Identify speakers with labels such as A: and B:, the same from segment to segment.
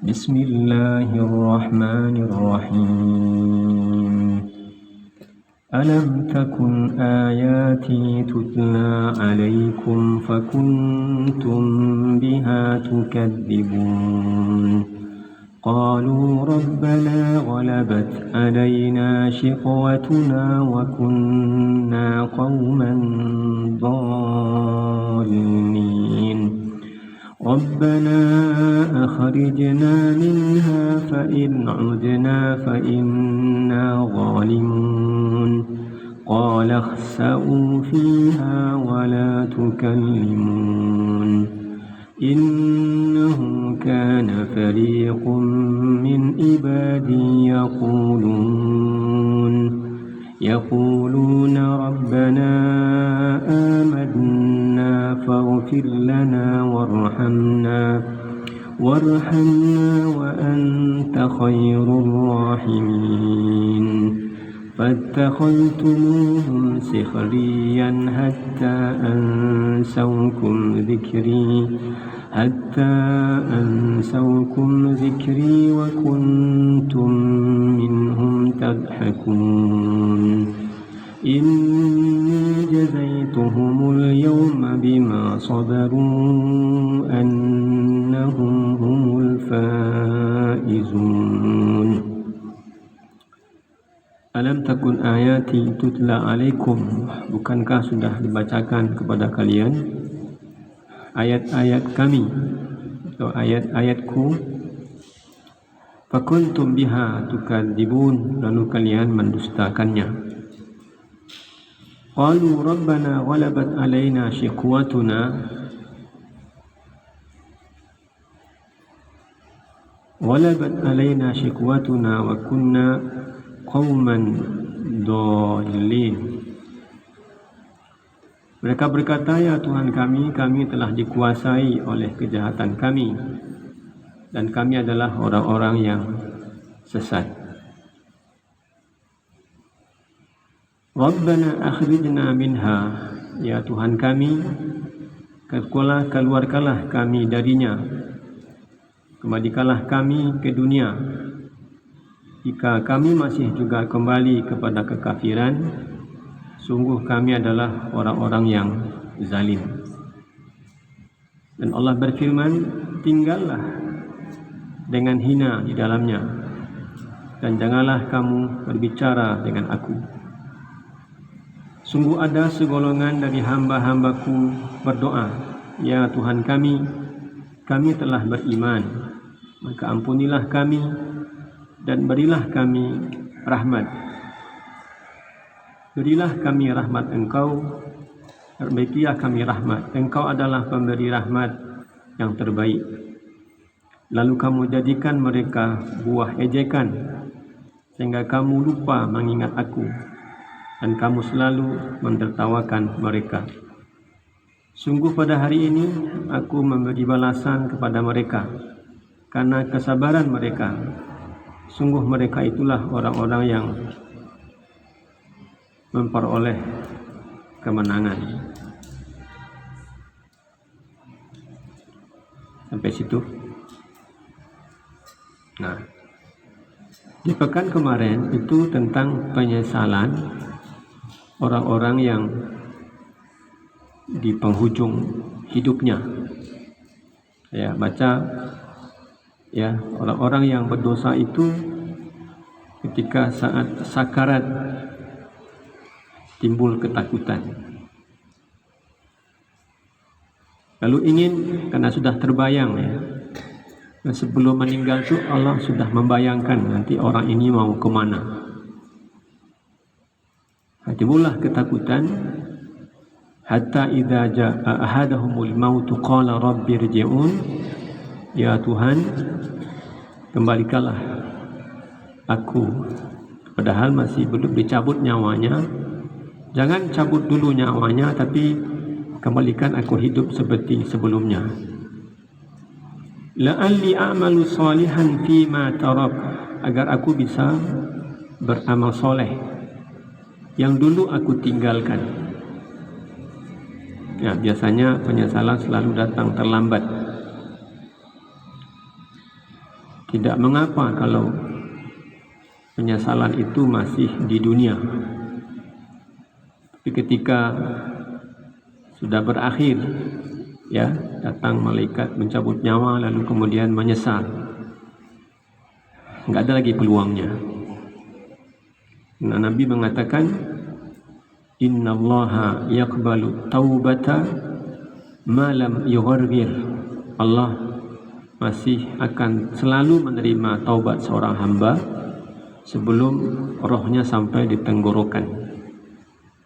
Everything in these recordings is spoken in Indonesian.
A: بسم الله الرحمن الرحيم ألم تكن آياتي تتلى عليكم فكنتم بها تكذبون قالوا ربنا غلبت علينا شقوتنا وكنا قوما ضالين ربنا أخرجنا منها فإن عدنا فإنا ظالمون قال اخسئوا فيها ولا تكلمون إنه كان فريق من عبادي يقولون ربنا آمنا فاغفر لنا وارحمنا وأنت خير الراحمين فاتخذتموهم سخريا حتى أنسوكم ذكري وكنتم منهم تضحكون إني جزيتهم اليوم بما صبروا أنهم هم الفائزون Alam takun ayati tutla alaikum, bukankah sudah dibacakan kepada kalian ayat-ayat kami atau ayat-ayatku? Fakuntum biha tukadzibun, lalu kalian mendustakannya. Qalu rabbana ghalabat alaina shiqwatuna wa kunna qauman dhalin. Mereka berkata, ya Tuhan kami telah dikuasai oleh kejahatan kami dan kami adalah orang-orang yang sesat. Rabbana akhrijna minha, ya Tuhan kami, keluarkanlah kami darinya, kembalikanlah kami ke dunia. Jika kami masih juga kembali kepada kekafiran, sungguh kami adalah orang-orang yang zalim. Dan Allah berfirman, tinggallah dengan hina di dalamnya, dan janganlah kamu berbicara dengan aku. Sungguh ada segolongan dari hamba-hambaku berdoa, ya Tuhan kami telah beriman, maka ampunilah kami dan berilah kami rahmat. Berilah kami rahmat Engkau, perbaikilah kami rahmat. Engkau adalah pemberi rahmat yang terbaik. Lalu kamu jadikan mereka buah ejekan, sehingga kamu lupa mengingat aku, dan kamu selalu mentertawakan mereka. Sungguh pada hari ini aku memberi balasan kepada mereka karena kesabaran mereka. Sungguh mereka itulah orang-orang yang memperoleh kemenangan. Sampai situ. Nah, di pekan kemarin itu tentang penyesalan orang-orang yang di penghujung hidupnya. Saya baca, ya, orang-orang yang berdosa itu ketika saat sakarat timbul ketakutan, lalu ingin, karena sudah terbayang, ya, dan sebelum meninggal itu Allah sudah membayangkan nanti orang ini mau kemana. Timbullah ketakutan, hatta idza jaa ahadahumul maut qala rabbirji'un, ya Tuhan, kembalikanlah aku. Padahal masih belum dicabut nyawanya. Jangan cabut dulu nyawanya, tapi kembalikan aku hidup seperti sebelumnya. La'alli a'malu salihan fima tarak, agar aku bisa beramal soleh yang dulu aku tinggalkan. Ya, biasanya penyesalan selalu datang terlambat. tidak mengapa kalau penyesalan itu masih di dunia. Tapi ketika sudah berakhir, ya, datang malaikat mencabut nyawa lalu kemudian menyesal, nggak ada lagi peluangnya. Nah, Nabi mengatakan, innallaha yaqbalu taubata ma lam yughargir. Allah masih akan selalu menerima taubat seorang hamba sebelum rohnya sampai di tenggorokan.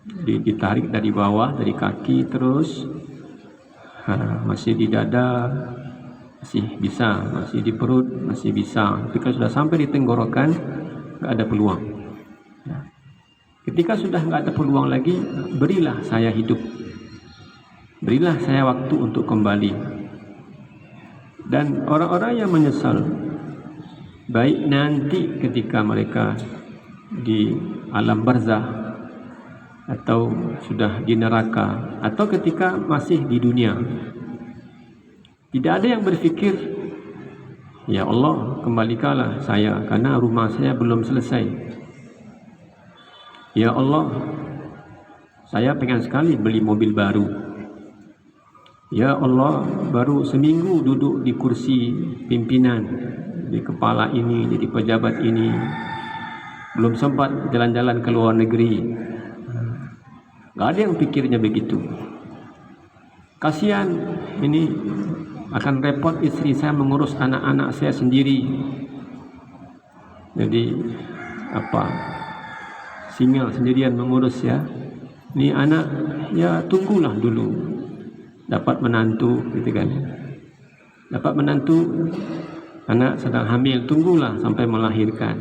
A: Jadi ditarik dari bawah, dari kaki terus masih di dada masih bisa, masih di perut masih bisa. Ketika sudah sampai di tenggorokan nggak ada peluang. Ketika sudah nggak ada peluang lagi, berilah saya hidup, berilah saya waktu untuk kembali. Dan orang-orang yang menyesal, baik nanti ketika mereka di alam barzah, atau sudah di neraka, atau ketika masih di dunia, tidak ada yang berpikir, ya Allah kembalikanlah saya karena rumah saya belum selesai. Ya Allah, saya pengen sekali beli mobil baru. Ya Allah, baru seminggu duduk di kursi pimpinan, di kepala ini, jadi pejabat ini, belum sempat jalan-jalan ke luar negeri. Gak ada yang pikirnya begitu. Kasihan, ini akan repot istri saya mengurus anak-anak saya sendiri. Jadi single sendirian mengurus ya. Ini anak ya tunggulah dulu dapat menantu gitu kan. Dapat menantu, anak sedang hamil, tunggulah sampai melahirkan.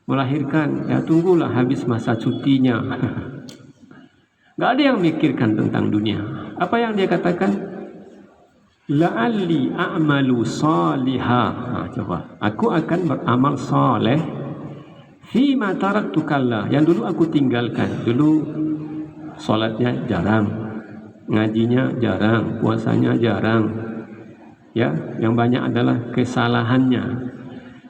A: Melahirkan ya tunggulah habis masa cutinya. Gak ada yang mikirkan tentang dunia. Apa yang dia katakan? La'alli a'malu salihah. Coba, aku akan beramal saleh fima taraktu kalla, yang dulu aku tinggalkan. Dulu salatnya jarang, ngajinya jarang, puasanya jarang. Ya, yang banyak adalah kesalahannya.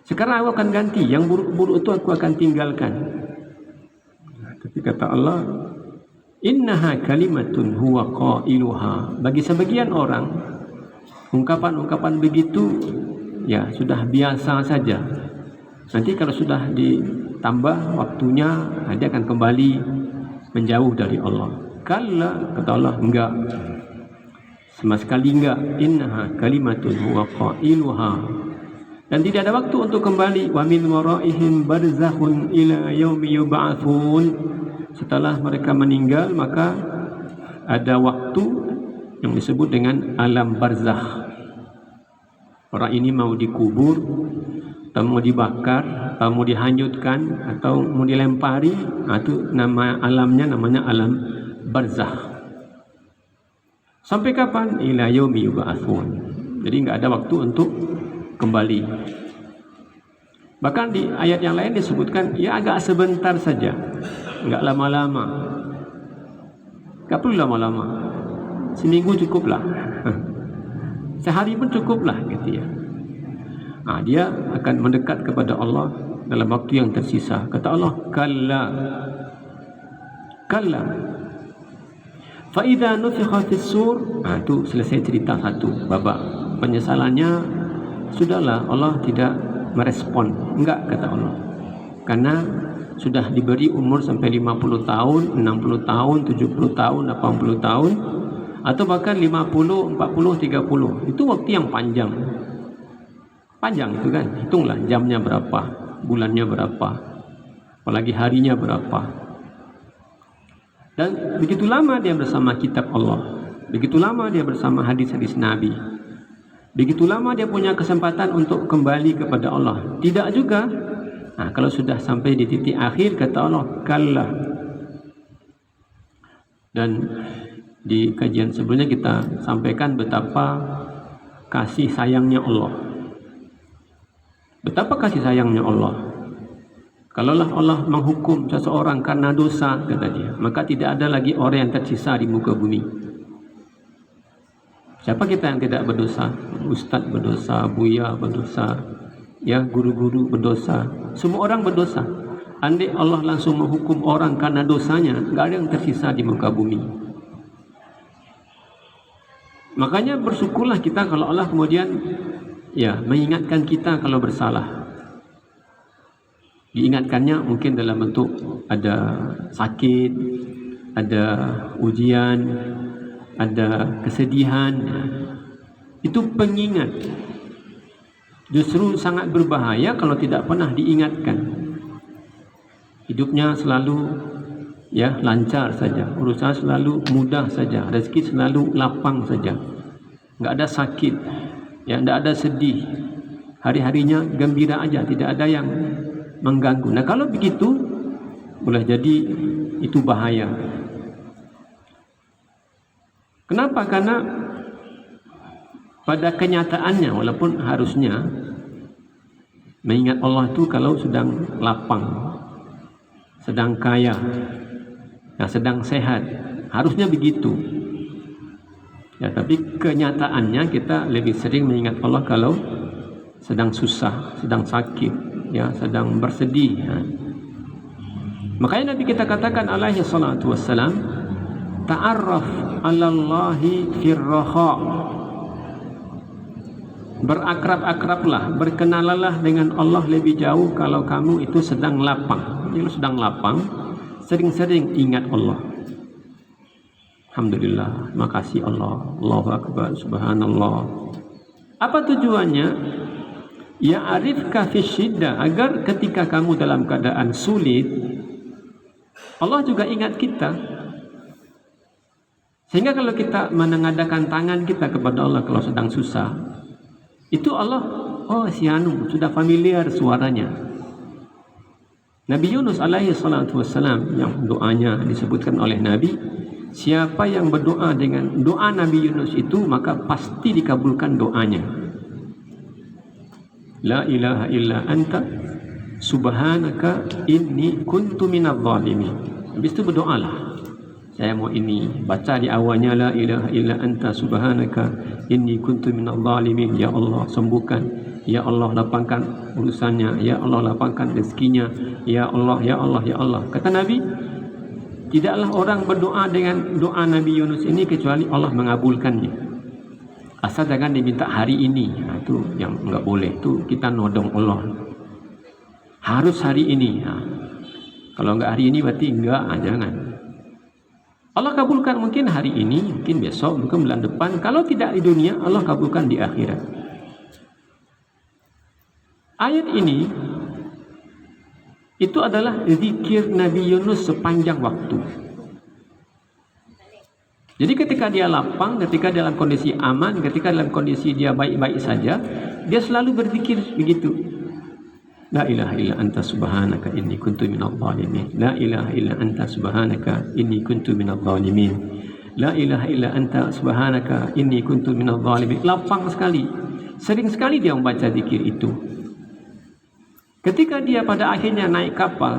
A: Sekarang aku akan ganti, yang buruk-buruk itu aku akan tinggalkan. Tapi kata Allah, innaha kalimatun huwa qailuha. Bagi sebagian orang, ungkapan-ungkapan begitu ya sudah biasa saja. Nanti kalau sudah ditambah waktunya, dia akan kembali menjauh dari Allah. Kalla, kata Allah, enggak, sama sekali enggak. Innaha kalimatun huwa qailuha. Dan tidak ada waktu untuk kembali. Wa min waraihim barzakhun ila yaumi yub'atsun. Setelah mereka meninggal, maka ada waktu yang disebut dengan alam barzakh. Orang ini mau dikubur, atau mau dibakar, atau mau dihanyutkan, atau mau dilempari, itu nama alamnya, namanya alam barzakh. Sampai kapan? Ila yaumi yub'atsun. Jadi nggak ada waktu untuk kembali. Bahkan di ayat yang lain disebutkan ya agak sebentar saja, nggak lama-lama, nggak perlu lama-lama, seminggu cukuplah, sehari pun cukuplah gitu ya. Dia akan mendekat kepada Allah dalam waktu yang tersisa. Kata Allah, kalla, kalla, fa idza nufikha fis sur. Itu selesai cerita satu babak. Penyesalannya sudahlah, Allah tidak merespon. Enggak, kata Allah, karena sudah diberi umur sampai 50 tahun, 60 tahun, 70 tahun, 80 tahun, atau bahkan 50, 40, 30. Itu waktu yang panjang. Panjang itu kan, hitunglah jamnya berapa, bulannya berapa, apalagi harinya berapa. Dan begitu lama dia bersama kitab Allah, begitu lama dia bersama hadis-hadis Nabi, begitu lama dia punya kesempatan untuk kembali kepada Allah. Tidak juga. Kalau sudah sampai di titik akhir, kata Allah, kalla. Dan di kajian sebelumnya kita sampaikan betapa kasih sayangnya Allah. Betapa kasih sayangnya Allah. Kalaulah Allah menghukum seseorang karena dosa, kata dia, maka tidak ada lagi orang yang tersisa di muka bumi. Siapa kita yang tidak berdosa? Ustaz berdosa, Buya berdosa, ya, guru-guru berdosa, semua orang berdosa. Andai Allah langsung menghukum orang karena dosanya, enggak ada yang tersisa di muka bumi. Makanya bersyukurlah kita kalau Allah kemudian ya mengingatkan kita kalau bersalah. Diingatkannya mungkin dalam bentuk ada sakit, ada ujian, ada kesedihan. Itu pengingat. Justru sangat berbahaya kalau tidak pernah diingatkan. Hidupnya selalu ya lancar saja, urusan selalu mudah saja, rezeki selalu lapang saja, enggak ada sakit, ya enggak ada sedih, hari-harinya gembira aja, tidak ada yang mengganggu. Nah kalau begitu boleh jadi itu bahaya. Kenapa? Karena pada kenyataannya walaupun harusnya mengingat Allah itu kalau sedang lapang, sedang kaya, nah, sedang sehat, harusnya begitu. Ya, tapi kenyataannya kita lebih sering mengingat Allah kalau sedang susah, sedang sakit, ya, sedang bersedih. Ya. Makanya Nabi kita katakan alaihi salatu wassalam, ta'arraf 'alallahi firraha. Berakrab-akrablah, berkenalanlah dengan Allah lebih jauh kalau kamu itu sedang lapang. Kalau sedang lapang, sering-sering ingat Allah. Alhamdulillah, makasih Allah, Allahu Akbar, subhanallah. Apa tujuannya? Ya arifka fi syiddah, agar ketika kamu dalam keadaan sulit, Allah juga ingat kita. Sehingga kalau kita menengadakan tangan kita kepada Allah kalau sedang susah, itu Allah, oh si anu sudah familiar suaranya. Nabi Yunus alaihi salatu wassalam yang doanya disebutkan oleh Nabi, siapa yang berdoa dengan doa Nabi Yunus itu maka pasti dikabulkan doanya. La ilaha illa anta subhanaka inni kuntu minadh dhalimin. Habis itu berdoalah. Saya mau ini, baca di awalnya la ilaha illa anta subhanaka inni kuntu minadh dhalimin. Ya Allah sembuhkan, ya Allah lapangkan urusannya, ya Allah lapangkan rezekinya, ya Allah, ya Allah, ya Allah. Kata Nabi, tidaklah orang berdoa dengan doa Nabi Yunus ini kecuali Allah mengabulkannya. Asal jangan diminta hari ini. Nah, itu yang enggak boleh, itu kita nodong Allah. Harus hari ini. Nah, kalau enggak hari ini berarti enggak, jangan. Allah kabulkan mungkin hari ini, mungkin besok, mungkin bulan depan. Kalau tidak di dunia, Allah kabulkan di akhirat. Ayat ini itu adalah zikir Nabi Yunus sepanjang waktu. Jadi ketika dia lapang, ketika dalam kondisi aman, ketika dalam kondisi dia baik-baik saja, dia selalu berzikir begitu. La ilaha illa anta subhanaka inni kuntu minadh dhalimin. La ilaha illa anta subhanaka inni kuntu minadh dhalimin. La ilaha illa anta subhanaka inni kuntu minadh dhalimin. Lapang sekali. Sering sekali dia membaca zikir itu. Ketika dia pada akhirnya naik kapal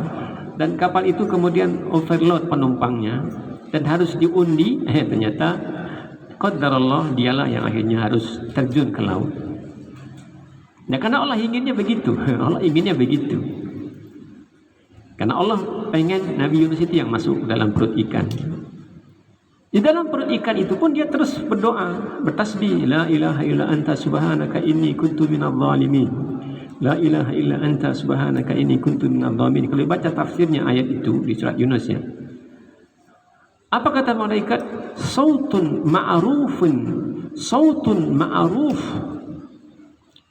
A: dan kapal itu kemudian overload penumpangnya dan harus diundi, ternyata qadarullah dialah yang akhirnya harus terjun ke laut. Nah, karena Allah inginnya begitu. Allah inginnya begitu. Karena Allah pengen Nabi Yunus itu yang masuk dalam perut ikan. Di dalam perut ikan itu pun dia terus berdoa, bertasbih, la ilaha illa anta subhanaka inni kuntu minadh dhalimin. La ilaha illa anta subhanaka inni kuntu minadh dhalimin. Kalau baca tafsirnya ayat itu di surat Yunus ya. Apa kata malaikat? Sautun ma'ruf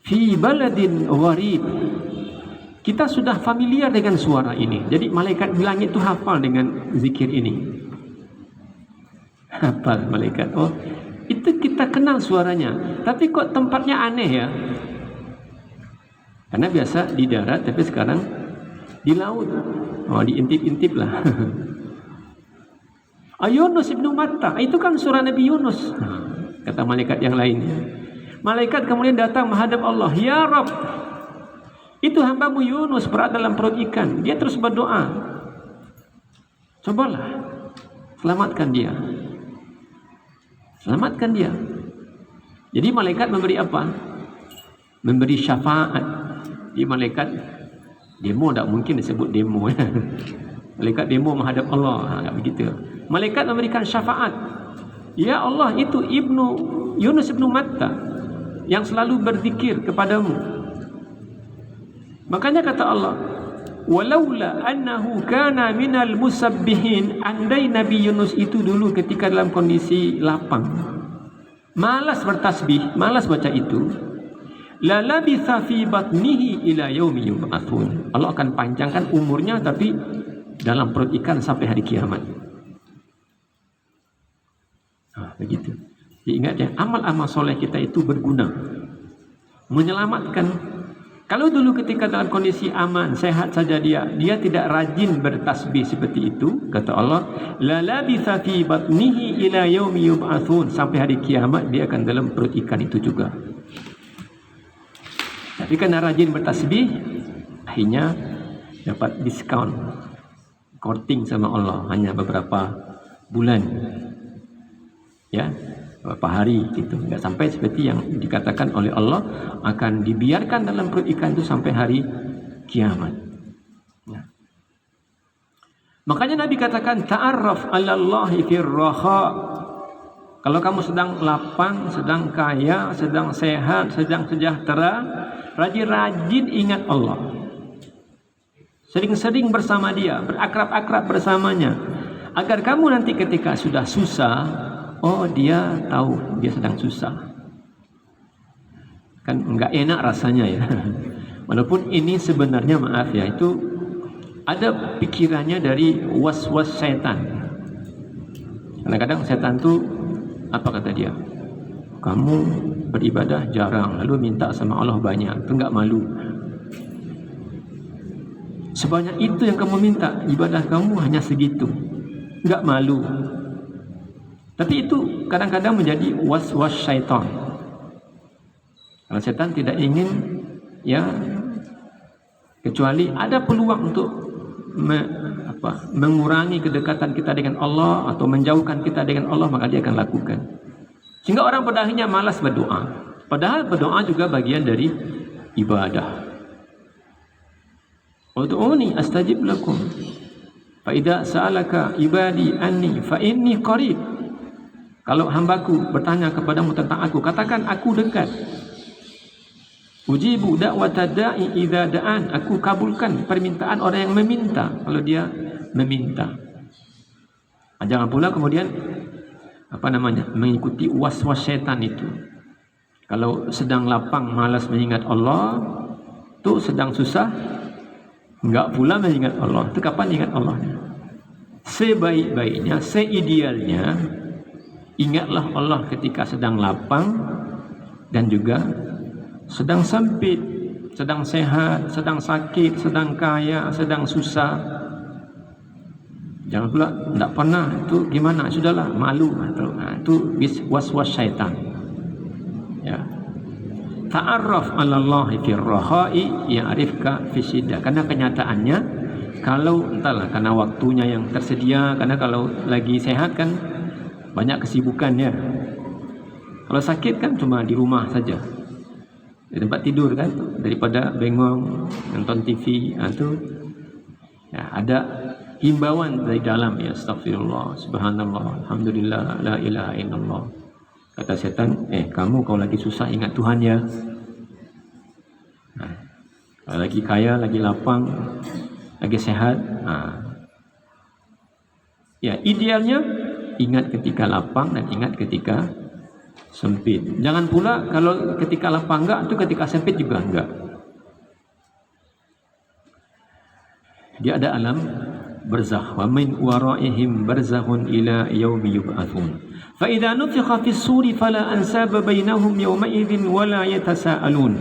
A: fi baladin gharib. Kita sudah familiar dengan suara ini. Jadi malaikat di langit itu hafal dengan zikir ini. Hafal malaikat. Oh, itu kita kenal suaranya. Tapi kok tempatnya aneh ya? Karena biasa di darat, tapi sekarang di laut. Oh, diintip-intip lah. Yunus ibnu Matta, itu kan surah Nabi Yunus. Kata malaikat yang lainnya. Malaikat kemudian datang menghadap Allah. Ya Rabb, itu hambamu Yunus berada dalam perut ikan. Dia terus berdoa. Cobalah, selamatkan dia. Selamatkan dia. Jadi malaikat memberi apa? Memberi syafaat. Di malaikat demo tak mungkin disebut demo. Malaikat demo menghadap Allah, tak begitu. Malaikat memberikan syafaat. Ya Allah, itu Yunus ibnu Matta yang selalu berzikir kepadamu. Makanya kata Allah, walaula annahu kana minal musabbihin, andai Nabi Yunus itu dulu ketika dalam kondisi lapang, malas bertasbih, malas baca itu, la labitha fi batnihi ila yaumi yub'atsun. Allah akan panjangkan umurnya tapi dalam perut ikan sampai hari kiamat. Begitu. Ingat ya, amal-amal soleh kita itu berguna, menyelamatkan. Kalau dulu ketika dalam kondisi aman, sehat saja dia tidak rajin bertasbih seperti itu, kata Allah, la labitha fi batnihi ila yaumi yub'atsun, sampai hari kiamat dia akan dalam perut ikan itu juga. Tapi karena rajin bertasbih, akhirnya dapat diskon, korting sama Allah hanya beberapa bulan, ya, beberapa hari gitu. Tidak sampai seperti yang dikatakan oleh Allah akan dibiarkan dalam perut ikan itu sampai hari kiamat. Ya. Makanya Nabi katakan ta'arraf 'alallahi fir raha. Kalau kamu sedang lapang, sedang kaya, sedang sehat, sedang sejahtera, rajin-rajin ingat Allah. Sering-sering bersama dia, berakrab-akrab bersamanya. Agar kamu nanti ketika sudah susah, oh dia tahu dia sedang susah. Kan enggak enak rasanya ya. Walaupun ini sebenarnya maaf ya, itu ada pikirannya dari was-was setan. Kadang-kadang setan tuh apa kata dia? Kamu beribadah jarang, lalu minta sama Allah banyak, itu enggak malu. Sebanyak itu yang kamu minta, ibadah kamu hanya segitu, enggak malu. Tapi itu kadang-kadang menjadi was-was syaitan. Kalau setan tidak ingin, ya, kecuali ada peluang untuk mengurangi kedekatan kita dengan Allah atau menjauhkan kita dengan Allah, maka dia akan lakukan. Sehingga orang pada akhirnya malas berdoa. Padahal berdoa juga bagian dari ibadah. Ud'uni astajib lakum. Fa idza sa'alaka ibadi anni fa inni qarib. Kalau hambaku bertanya kepadamu tentang aku, katakan aku dekat. Ujibu da'watad da'i idza da'an. Aku kabulkan permintaan orang yang meminta kalau dia meminta. Jangan pula kemudian mengikuti was-was setan itu. Kalau sedang lapang malas mengingat Allah, tu sedang susah enggak pula mengingat Allah. Itu kapan ingat Allah? Sebaik-baiknya, seidealnya, ingatlah Allah ketika sedang lapang dan juga sedang sempit, sedang sehat, sedang sakit, sedang kaya, sedang susah. Jangan pula tidak pernah, itu gimana? Sudahlah, malu. Itu was-was syaitan. Ya. Ta'arraf 'alallahi fir raha'i ya'rifka fi syiddah. Karena kenyataannya kalau entahlah karena waktunya yang tersedia, karena kalau lagi sehat kan banyak kesibukannya. Kalau sakit kan cuma di rumah saja, di tempat tidur kan, daripada bengong nonton TV itu. Ya, ada himbauan dari dalam, ya, astagfirullah, subhanallah, alhamdulillah, la ilaha illallah. Kata setan, kamu kalau lagi susah ingat Tuhan ya. Kalau lagi kaya, lagi lapang, lagi sehat, ya idealnya ingat ketika lapang dan ingat ketika sempit. Jangan pula kalau ketika lapang enggak, itu ketika sempit juga enggak. Dia ada alam barzakh, wa min waraihim barzakhun ila yaumi yub'atsun. Fa idza nufikha fis suri fala ansaba bainahum yawma idzin wala yatasaalun.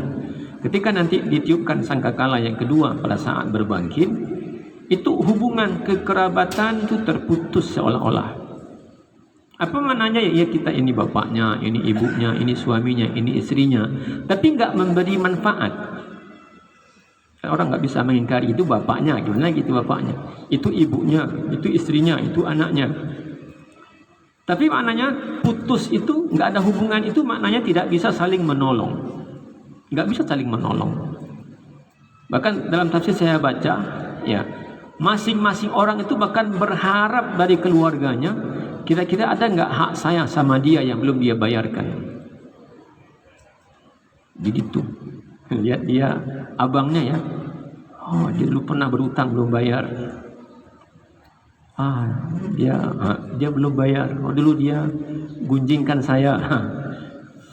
A: Ketika nanti ditiupkan sangkakala yang kedua pada saat berbangkit, itu hubungan kekerabatan itu terputus seolah-olah. Apa maknanya? Ya, kita ini bapaknya, ini ibunya, ini suaminya, ini istrinya, tapi enggak memberi manfaat. Orang nggak bisa mengingkari itu bapaknya, gimana gitu bapaknya, itu ibunya, itu istrinya, itu anaknya. Tapi maknanya putus itu nggak ada hubungan, itu maknanya tidak bisa saling menolong, nggak bisa saling menolong. Bahkan dalam tafsir saya baca, ya, masing-masing orang itu bahkan berharap dari keluarganya, kira-kira ada nggak hak saya sama dia yang belum dia bayarkan. Begitu. Lihat dia, abangnya ya, oh dia dulu pernah berutang belum bayar. Dia belum bayar. Oh dulu dia gunjingkan saya.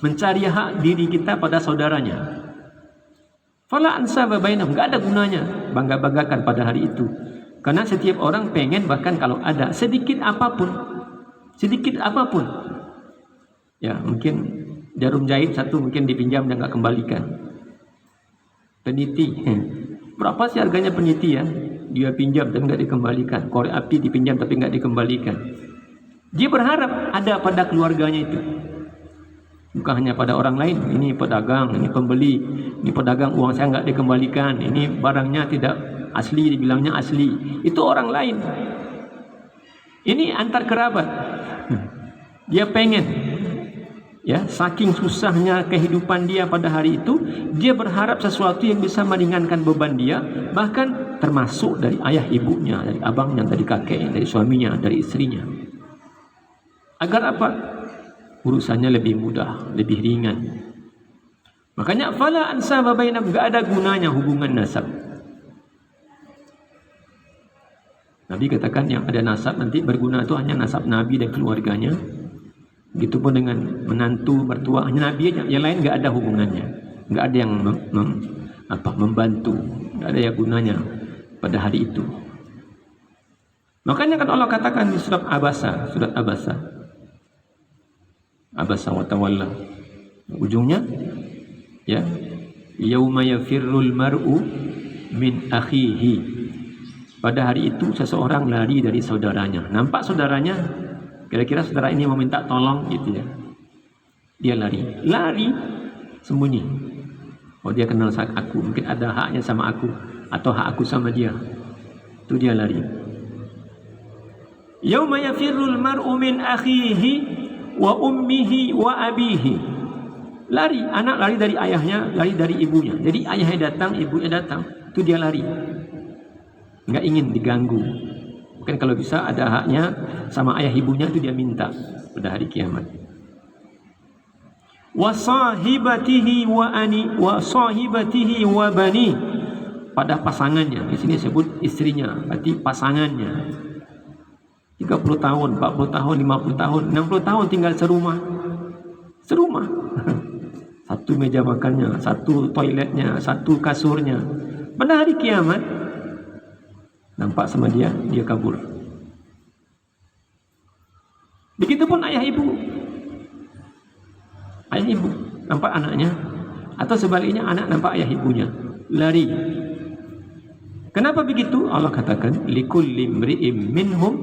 A: Mencari hak diri kita pada saudaranya. Fala ansaba bainahum, enggak ada gunanya bangga-banggakan pada hari itu. Karena setiap orang pengen, bahkan kalau ada sedikit apapun. Ya, mungkin jarum jahit satu mungkin dipinjam dan enggak kembalikan. Peniti. Berapa sih harganya peniti ya? Dia pinjam tapi nggak dikembalikan. Korek api dipinjam tapi nggak dikembalikan. Dia berharap ada pada keluarganya itu. Bukan hanya pada orang lain. Ini pedagang, ini pembeli, ini pedagang uang saya nggak dikembalikan. Ini barangnya tidak asli, dibilangnya asli. Itu orang lain. Ini antar kerabat. Dia pengen, ya, saking susahnya kehidupan dia pada hari itu, dia berharap sesuatu yang bisa meringankan beban dia, bahkan termasuk dari ayah ibunya, dari abangnya, dari kakeknya, dari suaminya, dari istrinya. Agar apa? Urusannya lebih mudah, lebih ringan. Makanya fala ansaba bainahum, enggak ada gunanya hubungan nasab. Nabi katakan yang ada nasab nanti berguna itu hanya nasab Nabi dan keluarganya. Begitupun dengan menantu, mertua, hanya Nabi aja, yang lain enggak ada hubungannya. Enggak ada yang membantu, enggak ada yang gunanya pada hari itu. Makanya kan Allah katakan di surat Abasa wa tawalla. Ujungnya ya, yauma yafirrul mar'u min akhihi. Pada hari itu seseorang lari dari saudaranya. Nampak saudaranya, kira-kira saudara ini mau minta tolong gitu ya. Dia lari sembunyi. Oh dia kenal aku, mungkin ada haknya sama aku atau hak aku sama dia. Itu dia lari. Yauma yafirrul mar'u min akhihi wa ummihi wa abihi. Lari, anak lari dari ayahnya, lari dari ibunya. Jadi ayahnya datang, ibunya datang, itu dia lari. Enggak ingin diganggu. Mungkin kalau bisa ada haknya sama ayah ibunya, itu dia minta pada hari kiamat. Wa sahibatihi wa bani. Pada pasangannya, di sini disebut istrinya, berarti pasangannya. 30 tahun, 40 tahun, 50 tahun, 60 tahun tinggal serumah. Satu meja makannya, satu toiletnya, satu kasurnya. Pada hari kiamat nampak sama dia kabur. Begitupun ayah ibu nampak anaknya, atau sebaliknya anak nampak ayah ibunya, lari. Kenapa begitu? Allah katakan likulli imri'im minhum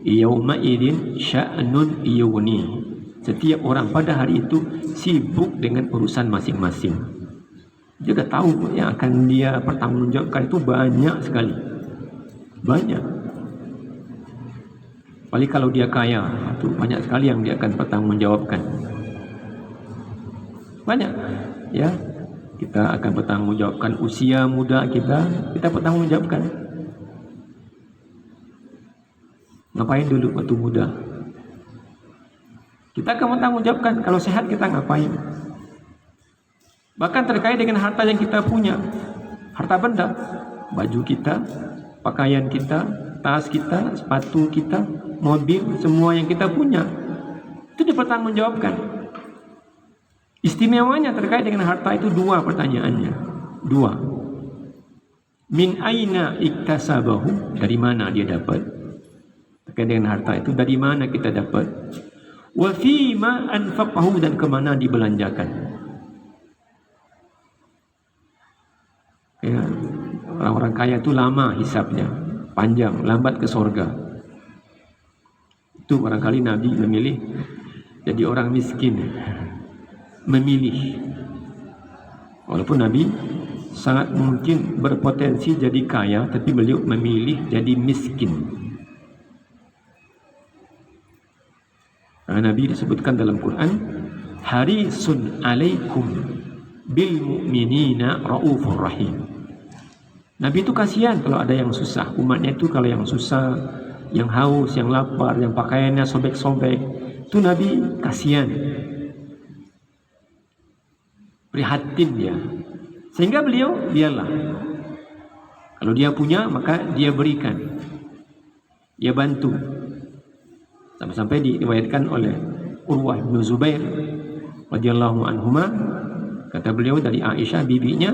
A: yauma idin sya'nun yughni. Setiap orang pada hari itu sibuk dengan urusan masing-masing. Dia dah tahu yang akan dia pertanggungjawabkan itu banyak sekali. Banyak. Apalagi kalau dia kaya, itu banyak sekali yang dia akan pertanggungjawabkan. Banyak, ya. Kita akan pertanggungjawabkan usia muda kita pertanggungjawabkan. Ngapain dulu waktu muda? Kita akan bertanggungjawabkan. Kalau sehat kita ngapain? Bahkan terkait dengan harta yang kita punya, harta benda, baju kita, pakaian kita, tas kita, sepatu kita, mobil, semua yang kita punya, itu dipertanggungjawabkan. Istimewanya terkait dengan harta itu dua pertanyaannya. Dua. Min aina iktasabahu, dari mana dia dapat? Terkait dengan harta itu dari mana kita dapat? Wa fima anfaqahu, dan kemana dibelanjakan. Ya, orang-orang kaya itu lama hisabnya, panjang, lambat ke sorga. Itu barangkali Nabi memilih jadi orang miskin, memilih. Walaupun Nabi sangat mungkin berpotensi jadi kaya, tapi beliau memilih jadi miskin. Nabi disebutkan dalam Quran, harisun alaikum bil mu'minina raufur rahim. Nabi itu kasihan kalau ada yang susah. Umatnya itu kalau yang susah, yang haus, yang lapar, yang pakaiannya sobek-sobek, itu Nabi kasihan, prihatin dia. Sehingga beliau, biarlah, kalau dia punya maka dia berikan, dia bantu. Sampai-sampai diriwayatkan oleh Urwah bin Zubair radhiyallahu anhuma, kata beliau dari Aisyah bibinya,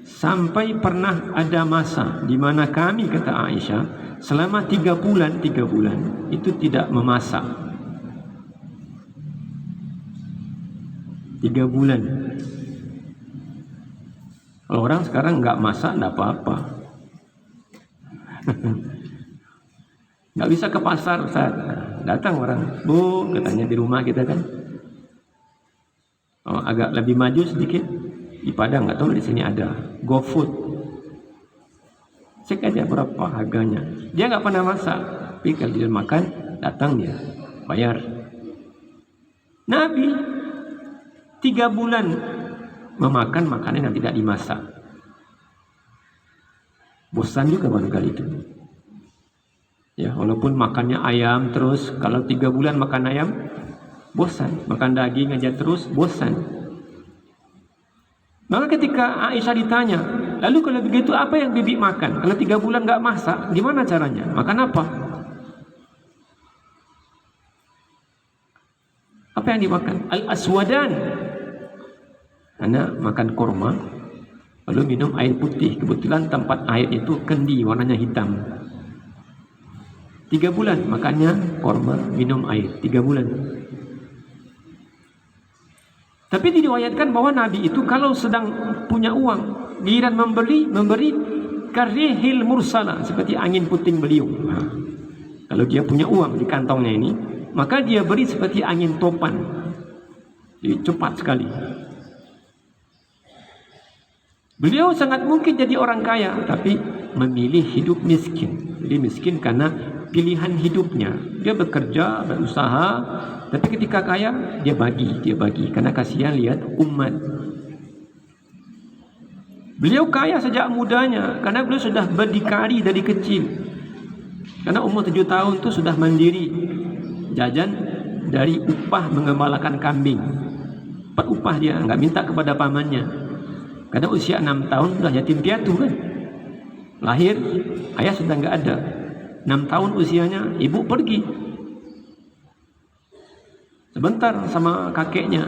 A: sampai pernah ada masa di mana kami, kata Aisyah, selama 3 bulan itu tidak memasak. 3 bulan. Kalau orang sekarang nggak masak, nggak apa-apa. Nggak bisa ke pasar, Ustaz. Datang orang, Bu, katanya di rumah kita kan. Oh, agak lebih maju sedikit, di Padang, nggak tahu di sini ada GoFood. Cek aja berapa harganya. Dia nggak pernah masak, tapi kalau dia makan, datang dia bayar. Nabi 3 bulan memakan makanan yang tidak dimasak. Bosan juga barangkali itu. Ya, walaupun makannya ayam terus, kalau 3 bulan makan ayam, bosan. Makan daging aja terus, bosan. Maka ketika Aisyah ditanya, lalu kalau begitu apa yang bibi makan? Kalau 3 bulan nggak masak, gimana caranya? Makan apa? Apa yang dimakan? Al-aswadan. Anak makan korma, lalu minum air putih. Kebetulan tempat air itu kendi, warnanya hitam. 3 bulan makannya korma, minum air. 3 bulan. Tapi diriwayatkan bahwa Nabi itu kalau sedang punya uang, giliran memberi karihil mursala, seperti angin puting beliung. Kalau dia punya uang di kantongnya ini, maka dia beri seperti angin topan. Jadi cepat sekali. Beliau sangat mungkin jadi orang kaya, tapi memilih hidup miskin. Jadi miskin karena pilihan hidupnya. Dia bekerja, berusaha, tapi ketika kaya dia bagi karena kasihan lihat umat. Beliau kaya sejak mudanya karena beliau sudah berdikari dari kecil. Karena umur 7 tahun itu sudah mandiri, jajan dari upah mengembalakan kambing. 4 upah dia, nggak minta kepada pamannya. Karena usia 6 tahun sudah yatim piatu kan. Lahir, ayah sudah nggak ada. 6 tahun usianya, ibu pergi. Sebentar sama kakeknya.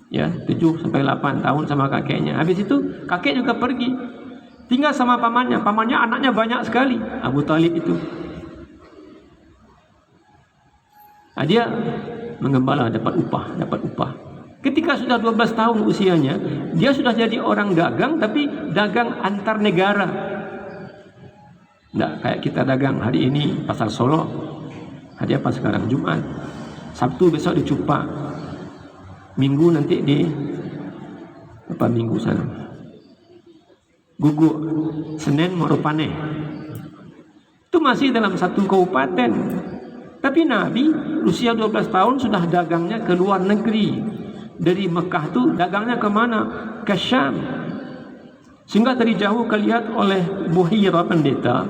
A: Ya, 7 sampai 8 tahun sama kakeknya. Habis itu kakek juga pergi. Tinggal sama pamannya. Pamannya anaknya banyak sekali. Abu Talib itu. Nah, dia mengembala, dapat upah. Ketika sudah 12 tahun usianya, dia sudah jadi orang dagang, tapi dagang antar negara. Nggak kayak kita dagang hari ini pasar Solo. Hari apa sekarang? Jumat. Sabtu besok di Cupak. Minggu nanti di apa minggu sana? Guguk. Senin Moropane. Itu masih dalam satu kabupaten. Tapi Nabi usia 12 tahun sudah dagangnya ke luar negeri. Dari Mekah tuh dagangnya kemana? Ke Syam. Sehingga dari jauh kelihatan oleh Buhira pendeta,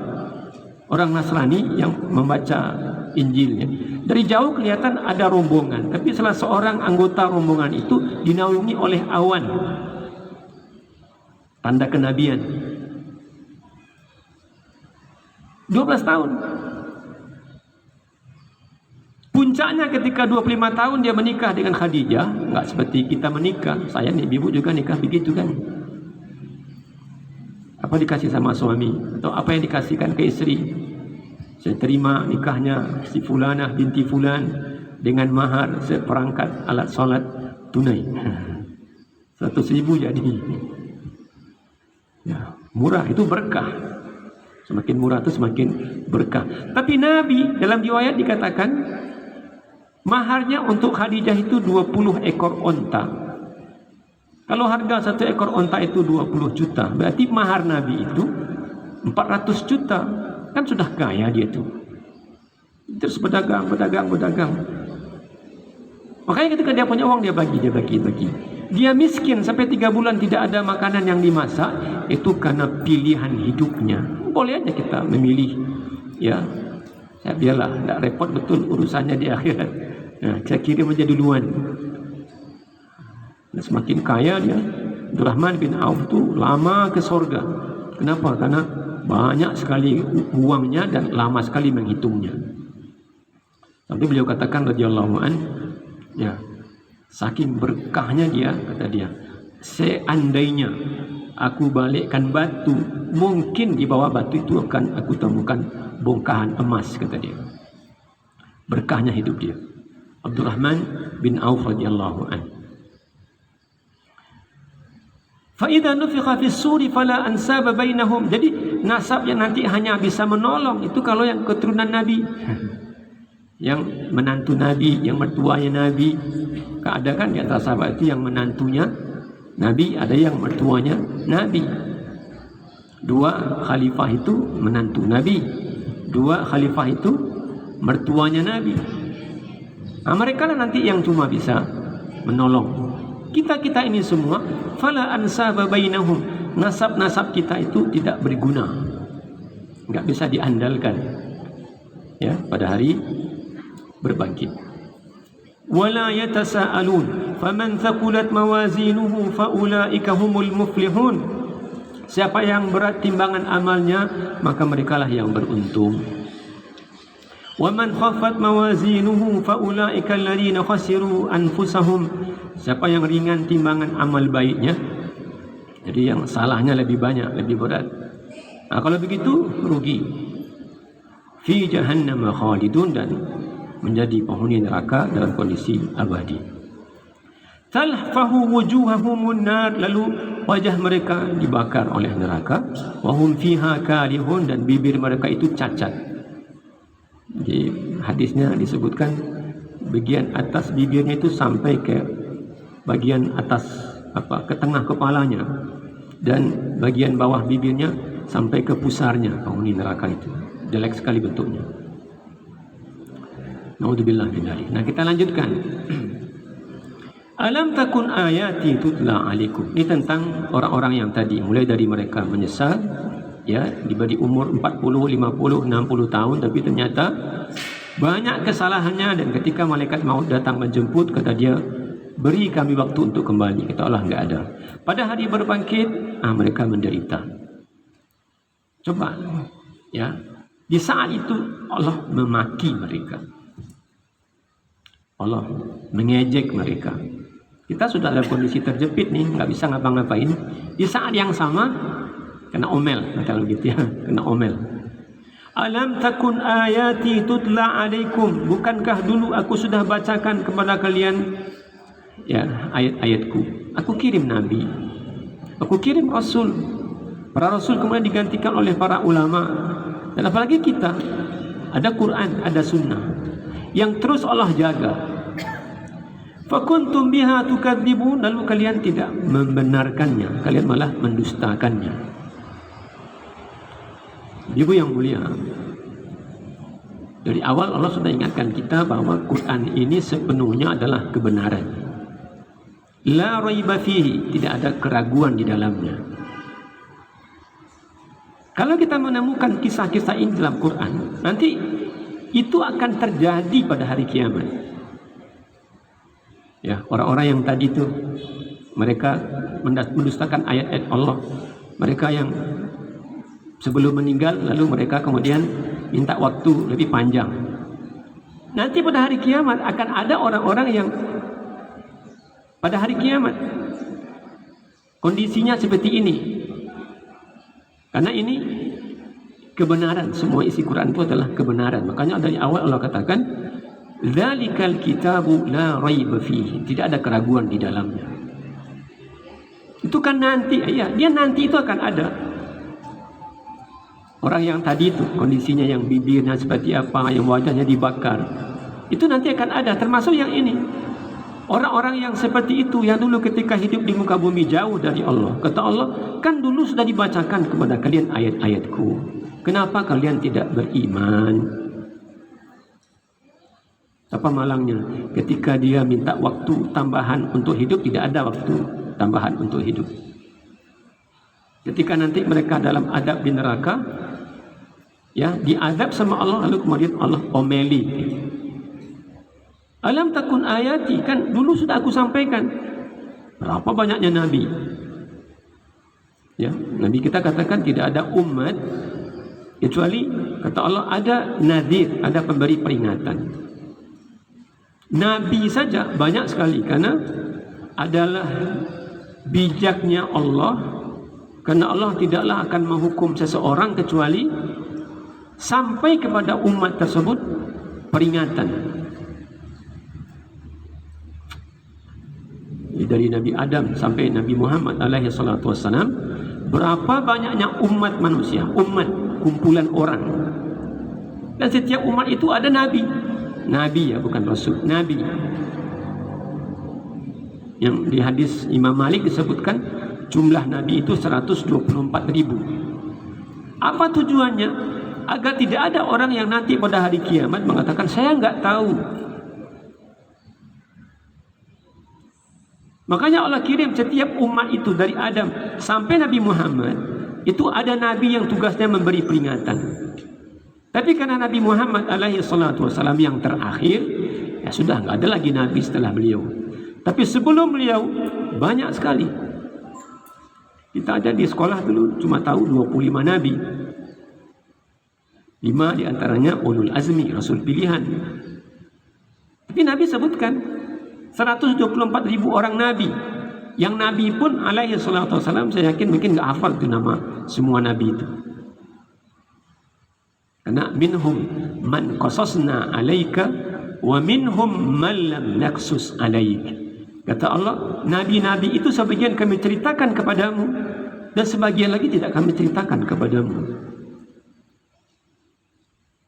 A: orang Nasrani yang membaca Injilnya. Dari jauh kelihatan ada rombongan, tapi salah seorang anggota rombongan itu dinaungi oleh awan. Tanda kenabian. 12 tahun. Puncaknya ketika 25 tahun dia menikah dengan Khadijah. Nggak seperti kita menikah. Saya nih, ibu juga nikah begitu kan. Apa dikasih sama suami, atau apa yang dikasihkan ke istri. Saya terima nikahnya si Fulanah binti Fulan dengan mahar seperangkat alat sholat tunai. 100.000 jadi. Ya, murah itu berkah. Semakin murah itu semakin berkah. Tapi Nabi dalam riwayat dikatakan maharnya untuk Khadijah itu 20 ekor onta. Kalau harga 1 ekor onta itu 20 juta, berarti mahar Nabi itu 400 juta. Kan sudah kaya dia itu. Terus berdagang. Makanya ketika dia punya uang dia bagi. Dia miskin sampai 3 bulan tidak ada makanan yang dimasak, itu karena pilihan hidupnya. Boleh aja kita memilih, ya, biarlah, tidak repot betul urusannya di akhirat. Nah, saya kirim aja duluan. Dan semakin kaya dia, Abdurrahman bin Auf itu lama ke surga. Kenapa? Karena banyak sekali uangnya dan lama sekali menghitungnya. Sampai beliau katakan radhiyallahu an, ya, saking berkahnya dia, kata dia, seandainya aku balikkan batu, mungkin di bawah batu itu akan aku temukan bongkahan emas, kata dia. Berkahnya hidup dia, Abdurrahman bin Auf radhiyallahu an. Fa idza nufikha fis suri fala ansaba bainahum. Jadi nasab yang nanti hanya bisa menolong itu kalau yang keturunan Nabi. Yang menantu Nabi, yang mertuanya Nabi. Ada kan di antara sahabat itu yang menantunya Nabi, ada yang mertuanya Nabi. 2 khalifah itu menantu Nabi, 2 khalifah itu mertuanya Nabi. Nah, mereka lah nanti yang cuma bisa menolong. Kita ini semua fala ansaba bainahum. Nasab-nasab kita itu tidak berguna, enggak bisa diandalkan, ya, pada hari berbangkit. Wala yatasaalun faman thaqulat mawazinuhu faulaika humul muflihun. Siapa yang berat timbangan amalnya, maka merekalah yang beruntung. Wa man khaffat mawazinuhu faulaika alladziina khasiru anfusahum. Siapa yang ringan timbangan amal baiknya, jadi yang salahnya lebih banyak, lebih berat. Nah, kalau begitu rugi. Fi jahannam khalidun, dan menjadi penghuni neraka dalam kondisi abadi. Talfahu wujuhahumun nar, lalu wajah mereka dibakar oleh neraka. Wahum fiha karihun, dan bibir mereka itu cacat. Di hadisnya disebutkan bagian atas bibirnya itu sampai ke bagian atas, ke tengah kepalanya, dan bagian bawah bibirnya sampai ke pusarnya. Penghuni neraka itu jelek sekali bentuknya. Naudzubillah min dzalik. Nah, kita lanjutkan. Alam takun ayati tutla alaikum. Ini tentang orang-orang yang tadi, mulai dari mereka menyesal, ya, diberi umur 40, 50, 60 tahun, tapi ternyata banyak kesalahannya, dan ketika malaikat maut datang menjemput, kata dia, beri kami waktu untuk kembali. Kata Allah, enggak ada. Pada hari berbangkit, mereka menderita. Coba, ya, di saat itu Allah memaki mereka, Allah mengejek mereka. Kita sudah dalam kondisi terjepit nih, nggak bisa ngapa-ngapain. Di saat yang sama kena omel, kalau gitu ya, kena omel. Alam takun ayati tutla alaikum. Bukankah dulu aku sudah bacakan kepada kalian, ya, ayat-ayatku. Aku kirim nabi, aku kirim rasul. Para rasul kemudian digantikan oleh para ulama. Dan apalagi kita, ada Quran, ada sunnah yang terus Allah jaga. Fakuntum biha tukadzibun, lalu kalian tidak membenarkannya, kalian malah mendustakannya. Ibu yang mulia, dari awal Allah sudah ingatkan kita bahwa Quran ini sepenuhnya adalah kebenaran. La raiba fihi, tidak ada keraguan di dalamnya. Kalau kita menemukan kisah-kisah ini dalam Quran, nanti itu akan terjadi pada hari kiamat. Ya, orang-orang yang tadi itu, mereka mendustakan ayat-ayat Allah. Mereka yang sebelum meninggal, lalu mereka kemudian minta waktu lebih panjang. Nanti pada hari kiamat akan ada orang-orang yang pada hari kiamat kondisinya seperti ini. Karena ini kebenaran, semua isi Quran itu adalah kebenaran. Makanya dari awal Allah katakan, dzalikal kitabu la raiba fihi, tidak ada keraguan di dalamnya. Itu kan nanti, ya, dia nanti itu akan ada. Orang yang tadi itu kondisinya yang bibirnya seperti apa, yang wajahnya dibakar, itu nanti akan ada, termasuk yang ini. Orang-orang yang seperti itu, yang dulu ketika hidup di muka bumi jauh dari Allah, kata Allah, kan dulu sudah dibacakan kepada kalian ayat-ayatku, kenapa kalian tidak beriman? Apa malangnya? Ketika dia minta waktu tambahan untuk hidup, tidak ada waktu tambahan untuk hidup. Ketika nanti mereka dalam adab di neraka, ya, diadab sama Allah, lalu kemudian Allah omeli. Alam takun ayati, kan dulu sudah aku sampaikan. Berapa banyaknya nabi? Ya, Nabi kita katakan tidak ada umat kecuali, kata Allah, ada nadhir, ada pemberi peringatan. Nabi saja banyak sekali, karena adalah bijaknya Allah, karena Allah tidaklah akan menghukum seseorang kecuali sampai kepada umat tersebut peringatan. Dari Nabi Adam sampai Nabi Muhammad alaihi salatu wassalam, berapa banyaknya umat manusia, umat, kumpulan orang, dan setiap umat itu ada nabi. Nabi, ya, bukan rasul, nabi. Yang di hadis Imam Malik disebutkan jumlah nabi itu 124.000. Apa tujuannya? Agar tidak ada orang yang nanti pada hari kiamat mengatakan, saya enggak tahu. Makanya Allah kirim setiap umat itu dari Adam sampai Nabi Muhammad, itu ada nabi yang tugasnya memberi peringatan. Tapi karena Nabi Muhammad alaihi salatu wasallam yang terakhir, ya sudah, enggak ada lagi nabi setelah beliau. Tapi sebelum beliau banyak sekali. Kita ada di sekolah dulu cuma tahu 25 nabi. 5 di antaranya ulul azmi, rasul pilihan. Tapi Nabi sebutkan 124.000 orang nabi. Yang nabi pun alaihi salatu wasallam, saya yakin mungkin enggak hafal itu nama semua nabi itu. Karena minhum man qasasna alaika wa minhum man lam naqsus alaik. Kata Allah, nabi-nabi itu sebagian kami ceritakan kepadamu dan sebagian lagi tidak kami ceritakan kepadamu.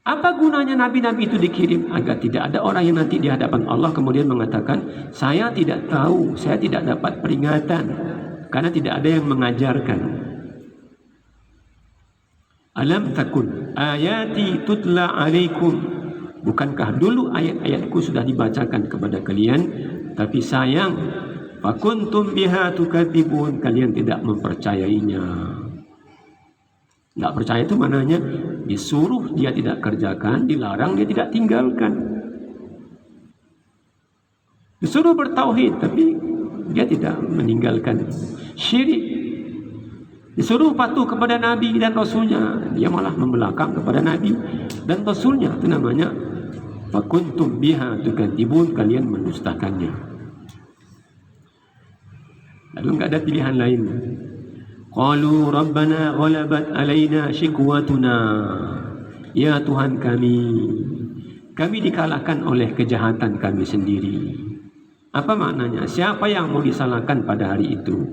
A: Apa gunanya nabi-nabi itu dikirim? Agar tidak ada orang yang nanti di hadapan Allah kemudian mengatakan, saya tidak tahu, saya tidak dapat peringatan, karena tidak ada yang mengajarkan. Alam takun ayati tutla alaikum, bukankah dulu ayat-ayatku sudah dibacakan kepada kalian, tapi sayang, fakuntum biha tukadzibun, kalian tidak mempercayainya. Tidak percaya itu maknanya disuruh dia tidak kerjakan, dilarang dia tidak tinggalkan. Disuruh bertauhid tapi dia tidak meninggalkan syirik. Disuruh patuh kepada Nabi dan Rasulnya, dia malah membelakang kepada Nabi dan Rasulnya. Itu namanya fakuntum biha tukadzibun, kalian mendustakannya. Lalu enggak ada pilihan lain. Qalu rabbana ghalabat alaina shikwatuna, ya Tuhan kami dikalahkan oleh kejahatan kami sendiri. Apa maknanya? Siapa yang mau disalahkan pada hari itu?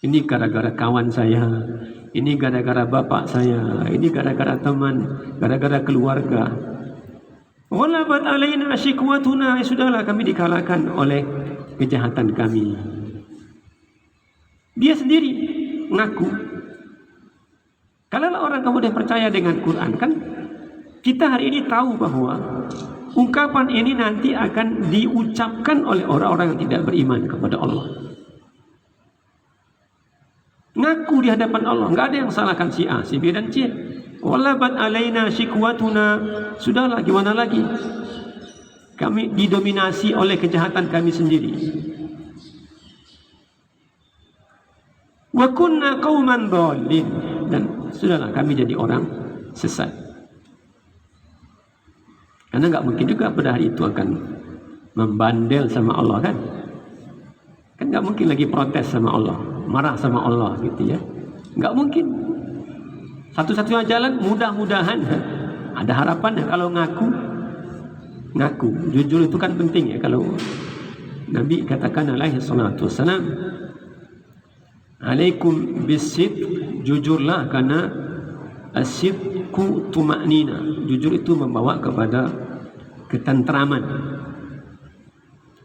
A: Ini gara-gara kawan saya, ini gara-gara bapak saya, ini gara-gara teman, gara-gara keluarga. Ghalabat alaina shikwatuna, sudahlah kami dikalahkan oleh kejahatan kami. Dia sendiri ngaku. Kalau orang kemudian percaya dengan Quran, kan kita hari ini tahu bahwa ungkapan ini nanti akan diucapkan oleh orang-orang yang tidak beriman kepada Allah. Ngaku di hadapan Allah, enggak ada yang salahkan si A, si B dan C. Walabat alaina shikwatuna, sudahlah gimana lagi? Kami didominasi oleh kejahatan kami sendiri. Wa kunna qauman dhalin, dan sudahlah kami jadi orang sesat. Karena enggak mungkin juga pada hari itu akan membandel sama Allah, kan? Kan enggak mungkin lagi protes sama Allah, marah sama Allah gitu ya. Enggak mungkin. Satu-satunya jalan, mudah-mudahan ada harapan ya kalau ngaku. Jujur itu kan penting ya. Kalau Nabi katakan alaihi salatu wassalam, alaikum bisidq, jujurlah, karena asidqu tuma'nina, jujur itu membawa kepada ketentraman.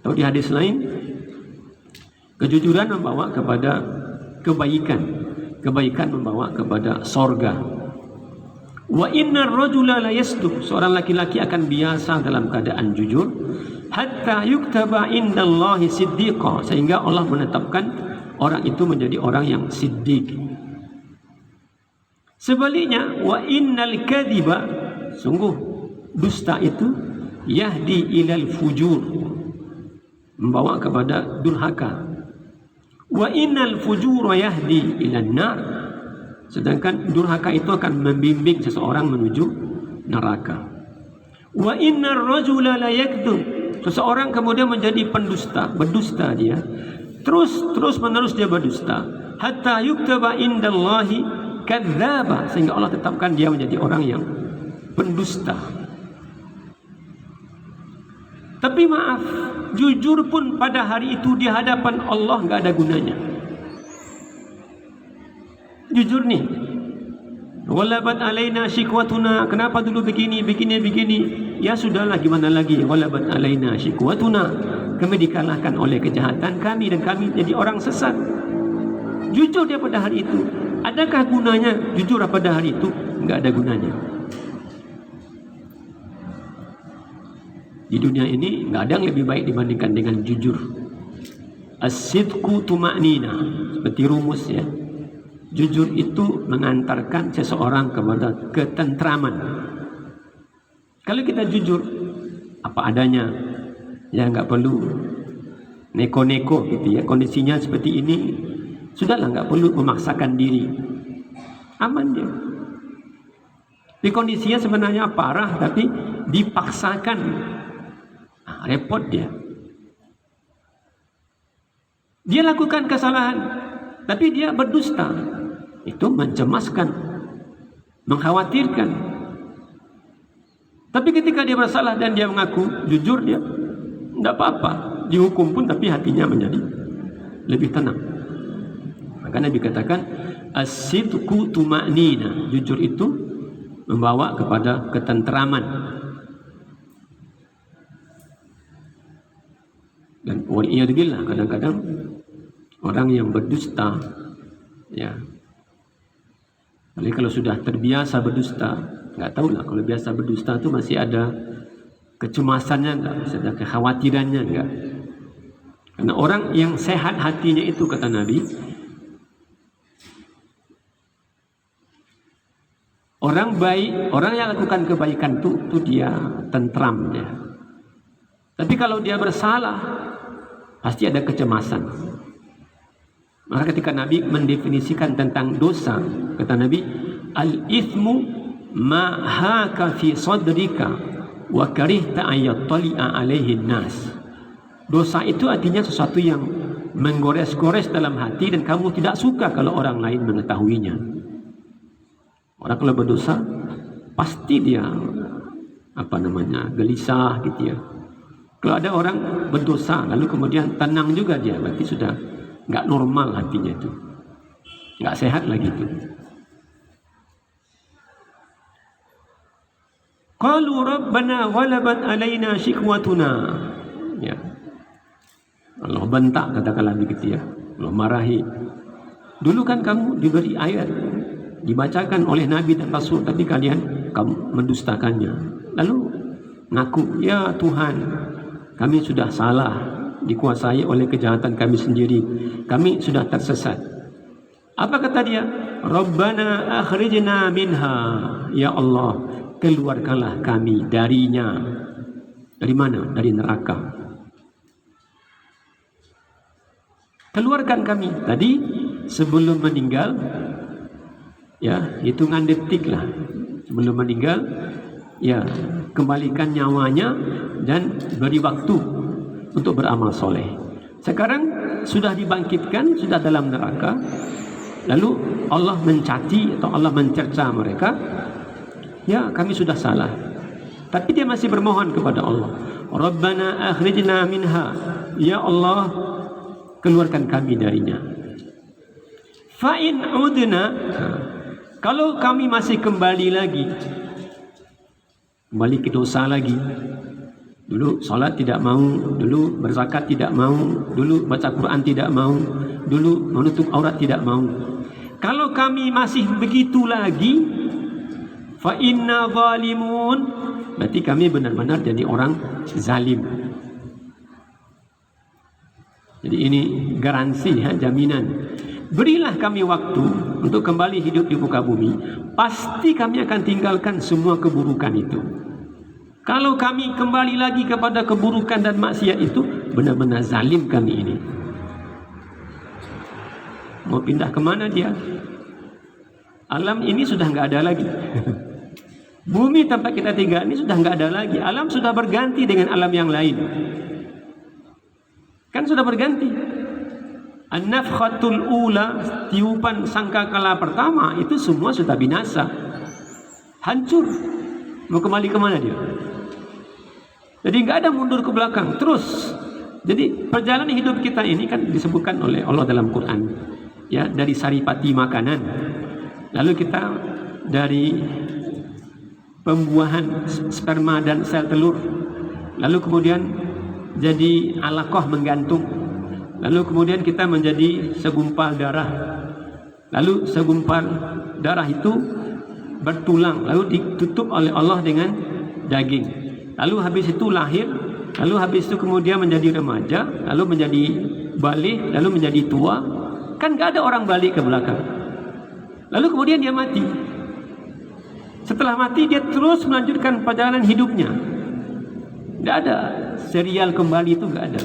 A: Atau di hadis lain, kejujuran membawa kepada kebaikan, kebaikan membawa kepada sorga. Wa innar rajula la yasduq, seorang laki-laki akan biasa dalam keadaan jujur, hatta yuktaba indallahi siddiqa, sehingga Allah menetapkan orang itu menjadi orang yang siddiq. Sebaliknya, wa innal kadhiba, sungguh dusta itu yahdi ilal fujur, membawa kepada durhaka. Wa innal fujura yahdi ilan nar, sedangkan durhaka itu akan membimbing seseorang menuju neraka. Wa innar rajula la yakdzub, seseorang kemudian menjadi pendusta, berdusta dia. Terus menerus dia berdusta. Hatta yuktaba indallahi kadzdzaba, sehingga Allah tetapkan dia menjadi orang yang pendusta. Tapi maaf, jujur pun pada hari itu di hadapan Allah nggak ada gunanya. Jujur nih, walabat alaina shikwatuna, kenapa dulu begini. Ya sudahlah, gimana lagi. Walabat alaina shikwatuna, kami dikalahkan oleh kejahatan kami dan kami jadi orang sesat. Jujur dia pada hari itu. Adakah gunanya jujur pada hari itu? Enggak ada gunanya. Di dunia ini enggak ada yang lebih baik dibandingkan dengan jujur. As-sidqu tuma'nina, seperti rumus ya. Jujur itu mengantarkan seseorang kepada ketentraman. Kalau kita jujur apa adanya, ya nggak perlu neko-neko gitu ya. Kondisinya seperti ini, sudahlah, nggak perlu memaksakan diri. Aman dia. Di kondisinya sebenarnya parah, tapi dipaksakan, repot dia. Dia lakukan kesalahan, tapi dia berdusta. Itu mencemaskan, mengkhawatirkan. Tapi ketika dia bersalah dan dia mengaku jujur, dia tidak apa-apa, dihukum pun tapi hatinya menjadi lebih tenang. Maka Nabi katakan as-sidqu tuma'nina, jujur itu membawa kepada ketenteraman. Dan waliyadzubillah, kadang-kadang orang yang berdusta, ya, kalau sudah terbiasa berdusta, nggak tahu lah, kalau biasa berdusta itu masih ada kecemasannya nggak, masih ada kekhawatirannya nggak. Karena orang yang sehat hatinya itu, kata Nabi, orang baik, orang yang lakukan kebaikan itu dia tentram ya. Tapi kalau dia bersalah, pasti ada kecemasan. Maka ketika Nabi mendefinisikan tentang dosa, kata Nabi, al-ithmu ma haka fi sadrika wa karihta ayattali'a alaihi nas. Dosa itu artinya sesuatu yang menggores-gores dalam hati dan kamu tidak suka kalau orang lain mengetahuinya. Orang kalau berdosa pasti dia gelisah gitu ya. Kalau ada orang berdosa lalu kemudian tenang juga dia, berarti sudah nggak normal hatinya itu, nggak sehat lagi itu. Qalu rabbana walabat alaina shikwatuna, ya, Allah bentak, katakanlah begitu ya, Allah marahi. Dulu kan kamu diberi ayat, dibacakan oleh Nabi dan Rasul, tapi kamu mendustakannya. Lalu ngaku, ya Tuhan, kami sudah salah, dikuasai oleh kejahatan kami sendiri, kami sudah tersesat. Apa kata dia? Rabbana akhrijna minha, ya Allah, keluarkanlah kami darinya. Dari mana? Dari neraka. Keluarkan kami. Tadi sebelum meninggal, ya, hitungan detik lah sebelum meninggal, ya, kembalikan nyawanya dan beri waktu untuk beramal soleh. Sekarang sudah dibangkitkan, sudah dalam neraka, lalu Allah mencaci atau Allah mencerca mereka, ya kami sudah salah, tapi dia masih bermohon kepada Allah, Rabbana akhrijna minha, ya Allah, keluarkan kami darinya. Fa'in udna, kalau kami masih kembali lagi, kembali ke dosa lagi, dulu salat tidak mau, dulu berzakat tidak mau, dulu baca Quran tidak mau, dulu menutup aurat tidak mau. Kalau kami masih begitu lagi, fa inna zalimun, berarti kami benar-benar jadi orang zalim. Jadi ini garansi, jaminan. Berilah kami waktu untuk kembali hidup di muka bumi, pasti kami akan tinggalkan semua keburukan itu. Kalau kami kembali lagi kepada keburukan dan maksiat itu, benar-benar zalim kami ini. Mau pindah kemana dia? Alam ini sudah nggak ada lagi. Bumi tempat kita tinggal ini sudah nggak ada lagi. Alam sudah berganti dengan alam yang lain. Kan sudah berganti. An-nafkhatul ula, tiupan sangkakala pertama, itu semua sudah binasa, hancur. Mau kembali kemana dia? Jadi nggak ada mundur ke belakang, terus. Jadi perjalanan hidup kita ini kan disebutkan oleh Allah dalam Quran, ya, dari saripati makanan, lalu kita dari pembuahan sperma dan sel telur, lalu kemudian jadi alaqah menggantung, lalu kemudian kita menjadi segumpal darah, lalu segumpal darah itu bertulang, lalu ditutup oleh Allah dengan daging, lalu habis itu lahir, lalu habis itu kemudian menjadi remaja, lalu menjadi balik, lalu menjadi tua. Kan gak ada orang balik ke belakang. Lalu kemudian dia mati. Setelah mati dia terus melanjutkan perjalanan hidupnya. Gak ada serial kembali, itu gak ada.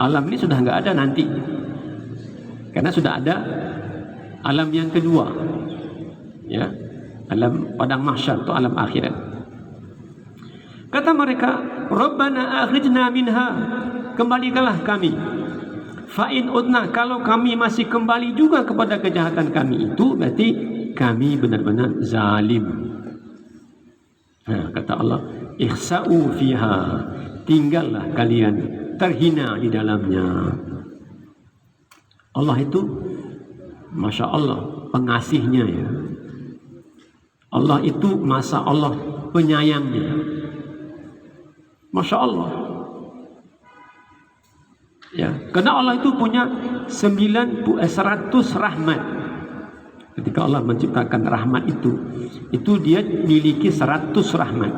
A: Alam ini sudah gak ada nanti, karena sudah ada alam yang kedua, ya, alam padang mahsyar, itu alam akhirat. Kata mereka, Rabbana akhrijna minha, kembalikanlah kami. Fa in udna, kalau kami masih kembali juga kepada kejahatan kami itu, berarti kami benar-benar zalim. Nah, kata Allah, ihsa'u fiha, tinggallah kalian terhina di dalamnya. Allah itu, Masya Allah, pengasihnya, ya. Allah itu, Masa Allah, penyayangnya. Masya Allah, ya, karena Allah itu punya 100 rahmat. Ketika Allah menciptakan rahmat itu dia miliki 100 rahmat.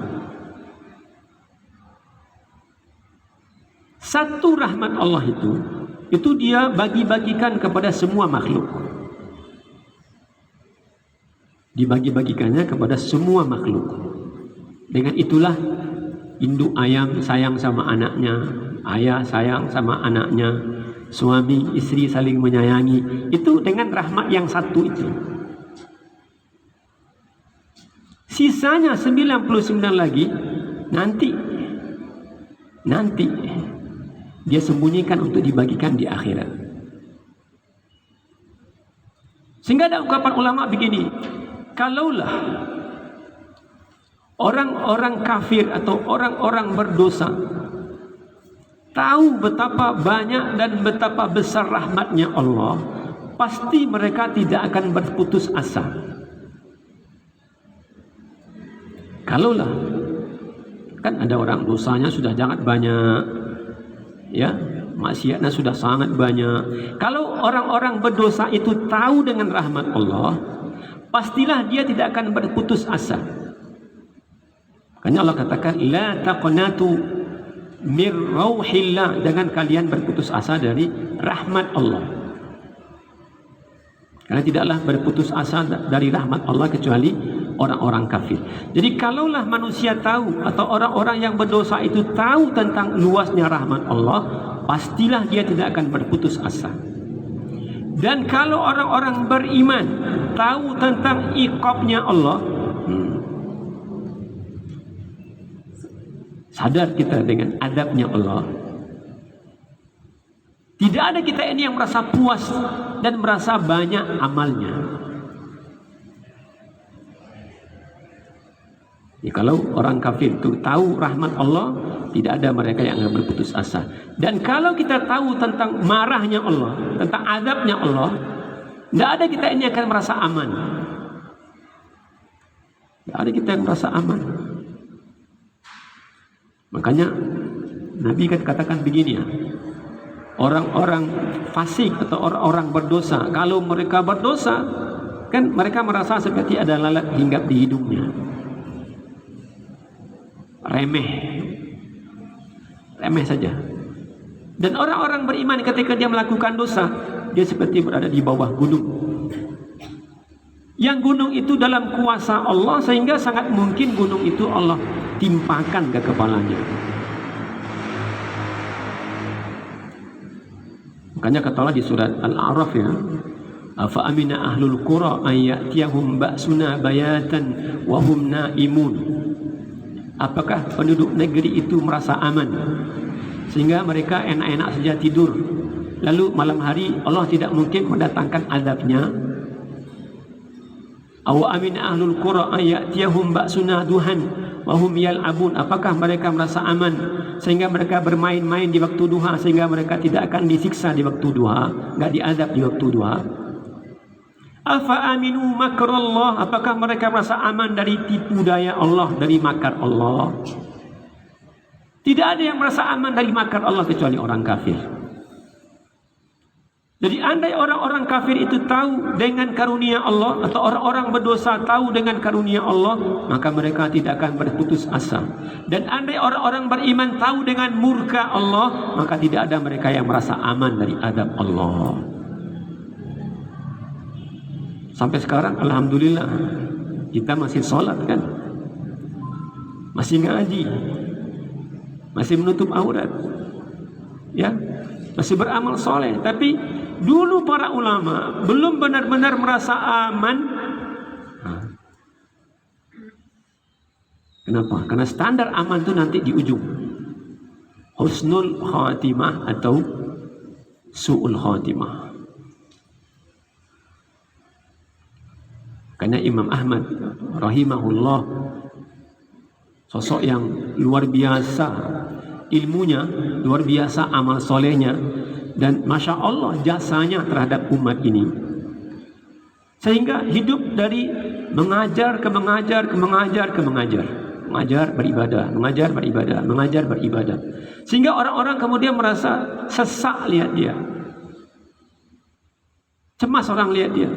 A: Satu rahmat Allah itu dia bagi-bagikan kepada semua makhluk. Dibagi-bagikannya kepada semua makhluk. Dengan itulah induk ayam sayang sama anaknya, ayah sayang sama anaknya, suami istri saling menyayangi. Itu dengan rahmat yang satu itu. Sisanya 99 lagi nanti dia sembunyikan untuk dibagikan di akhirat. Sehingga ada ungkapan ulama begini, kalaulah orang-orang kafir atau orang-orang berdosa tahu betapa banyak dan betapa besar rahmatnya Allah, pasti mereka tidak akan berputus asa. Kalaulah, kan ada orang dosanya sudah sangat banyak, ya, maksiatnya sudah sangat banyak. Kalau orang-orang berdosa itu tahu dengan rahmat Allah, pastilah dia tidak akan berputus asa. Karena Allah katakan, la taqnatu mir rauhillah, jangan kalian berputus asa dari rahmat Allah. Karena tidaklah berputus asa dari rahmat Allah kecuali orang-orang kafir. Jadi kalaulah manusia tahu atau orang-orang yang berdosa itu tahu tentang luasnya rahmat Allah, pastilah dia tidak akan berputus asa. Dan kalau orang-orang beriman tahu tentang iqabnya Allah, sadar kita dengan adabnya Allah, tidak ada kita ini yang merasa puas dan merasa banyak amalnya. Ya, kalau orang kafir itu tahu rahmat Allah, tidak ada mereka yang akan berputus asa. Dan kalau kita tahu tentang marahnya Allah, tentang adabnya Allah, tidak ada kita ini akan merasa aman. Tidak ada kita yang merasa aman. Makanya Nabi kan katakan begini, ya, orang-orang fasik atau orang-orang berdosa, kalau mereka berdosa Kan mereka merasa seperti ada lalat hinggap di hidungnya. Remeh saja. Dan orang-orang beriman ketika dia melakukan dosa, dia seperti berada di bawah gunung. Yang gunung itu dalam kuasa Allah, sehingga sangat mungkin gunung itu Allah timpakan ke kepalanya. Makanya kata Allah di surat Al-A'raf, ya, afa amina ahlul qura ay ya'tiyahum ba'suna bayatan wa hum naimun. Apakah penduduk negeri itu merasa aman sehingga mereka enak-enak saja tidur, lalu malam hari Allah tidak mungkin mendatangkan azabnya? Aw amina ahlul qura ay ya'tiyahum ba'suna duhan wa hum yal'abun. Apakah mereka merasa aman sehingga mereka bermain-main di waktu duha, sehingga mereka tidak akan disiksa di waktu duha, enggak diazab di waktu duha? Afa aminu makrallah. Apakah mereka merasa aman dari tipu daya Allah, dari makar Allah? Tidak ada yang merasa aman dari makar Allah kecuali orang kafir. Jadi andai orang-orang kafir itu tahu dengan karunia Allah, atau orang-orang berdosa tahu dengan karunia Allah, maka mereka tidak akan berputus asa. Dan andai orang-orang beriman tahu dengan murka Allah, maka tidak ada mereka yang merasa aman dari azab Allah. Sampai sekarang alhamdulillah kita masih sholat, kan, masih ngaji, masih menutup aurat, ya, masih beramal soleh. Tapi dulu para ulama belum benar-benar merasa aman. Kenapa? Karena standar aman itu nanti di ujung, husnul khatimah atau su'ul khatimah. Karena Imam Ahmad rahimahullah sosok yang luar biasa ilmunya, luar biasa amal solehnya, dan Masya Allah jasanya terhadap umat ini, sehingga hidup dari mengajar ke mengajar ke mengajar ke mengajar, mengajar beribadah, mengajar beribadah, mengajar beribadah, sehingga orang-orang kemudian merasa sesak lihat dia, cemas orang lihat dia.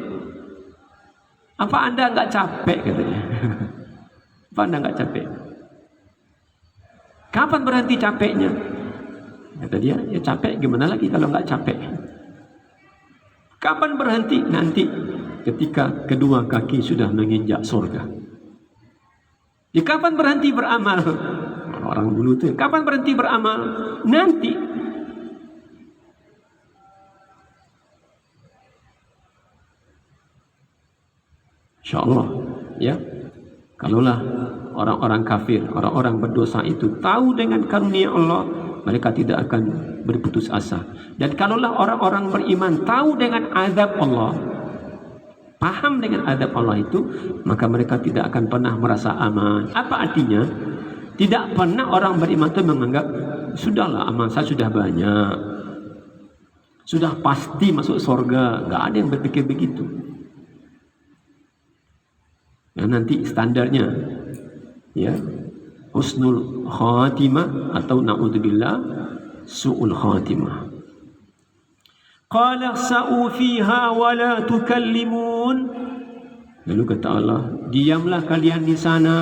A: Apa Anda enggak capek, katanya? Apa Anda enggak capek? Kapan berhenti capeknya? Kata dia, ya capek gimana lagi kalau enggak capek? Kapan berhenti? Nanti ketika kedua kaki sudah menginjak surga. Ya, kapan berhenti beramal? Orang dulu tuh, kapan berhenti beramal? Nanti. InsyaAllah, ya, kalaulah orang-orang kafir, orang-orang berdosa itu tahu dengan karunia Allah, mereka tidak akan berputus asa. Dan kalaulah orang-orang beriman tahu dengan azab Allah, paham dengan azab Allah itu, maka mereka tidak akan pernah merasa aman. Apa artinya? Tidak pernah orang beriman itu menganggap, sudahlah amal saya sudah banyak, sudah pasti masuk surga. Nggak ada yang berpikir begitu. Ya, nanti standarnya, ya, husnul khatimah atau na'udzubillah su'ul khatimah. Qala sa'u fiha wa la tukallimun. Lalu kata Allah, diamlah kalian di sana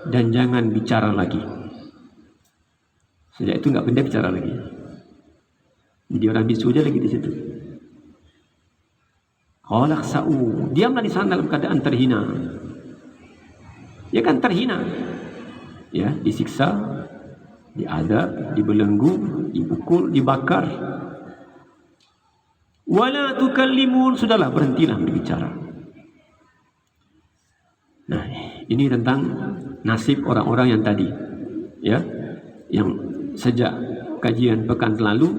A: dan jangan bicara lagi. Sejak itu enggak benda bicara lagi. Jadi orang bisu aja lagi di situ. Qala sa'u, diamlah di sana dalam keadaan terhina. Ya kan, terhina, ya, disiksa, diadab, dibelenggu, dipukul, dibakar. Wala tukallimun, sudahlah berhentilah berbicara. Nah, ini tentang nasib orang-orang yang tadi, ya, yang sejak kajian pekan lalu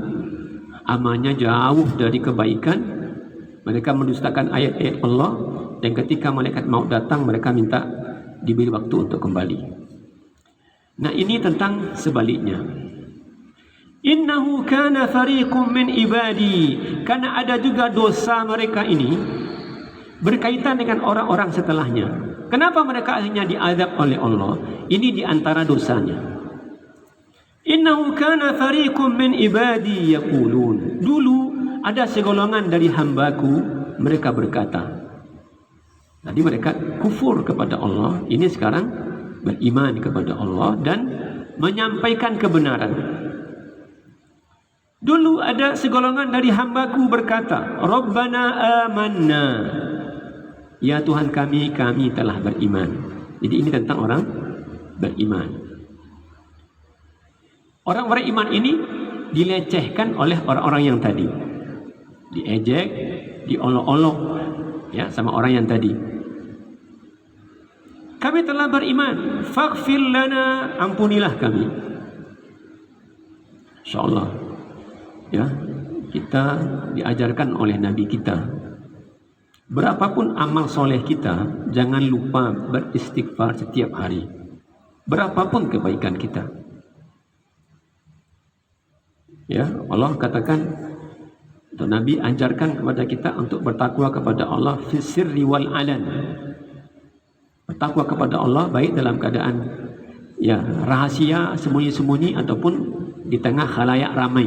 A: amalnya jauh dari kebaikan. Mereka mendustakan ayat-ayat Allah, dan ketika malaikat maut datang, mereka minta diberi waktu untuk kembali. Nah, ini tentang sebaliknya. Innahu kana fariqum min ibadi, karena ada juga dosa mereka ini berkaitan dengan orang-orang setelahnya. Kenapa mereka akhirnya diazab oleh Allah? Ini di antara dosanya. Innahu kana fariqum min ibadi yaqulun. Dulu ada segolongan dari hambaku, mereka berkata, Tadi mereka kufur kepada Allah, ini sekarang beriman kepada Allah dan menyampaikan kebenaran. Dulu ada segolongan dari hambaku berkata, Rabbana amanna, ya Tuhan kami telah beriman. Jadi ini tentang orang beriman. Orang beriman ini dilecehkan oleh orang-orang yang tadi, diejek, diolok-olok, ya, sama orang yang tadi. Kami telah beriman, faghfir lana, ampunilah kami. InsyaAllah, ya, kita diajarkan oleh Nabi kita, berapapun amal soleh kita, jangan lupa beristighfar setiap hari. Berapapun kebaikan kita, ya, Allah katakan, atau Nabi ajarkan kepada kita untuk bertakwa kepada Allah fi sirri wal alan. Bertakwa kepada Allah baik dalam keadaan, ya, rahasia, sembunyi-sembunyi, ataupun di tengah khalayak ramai.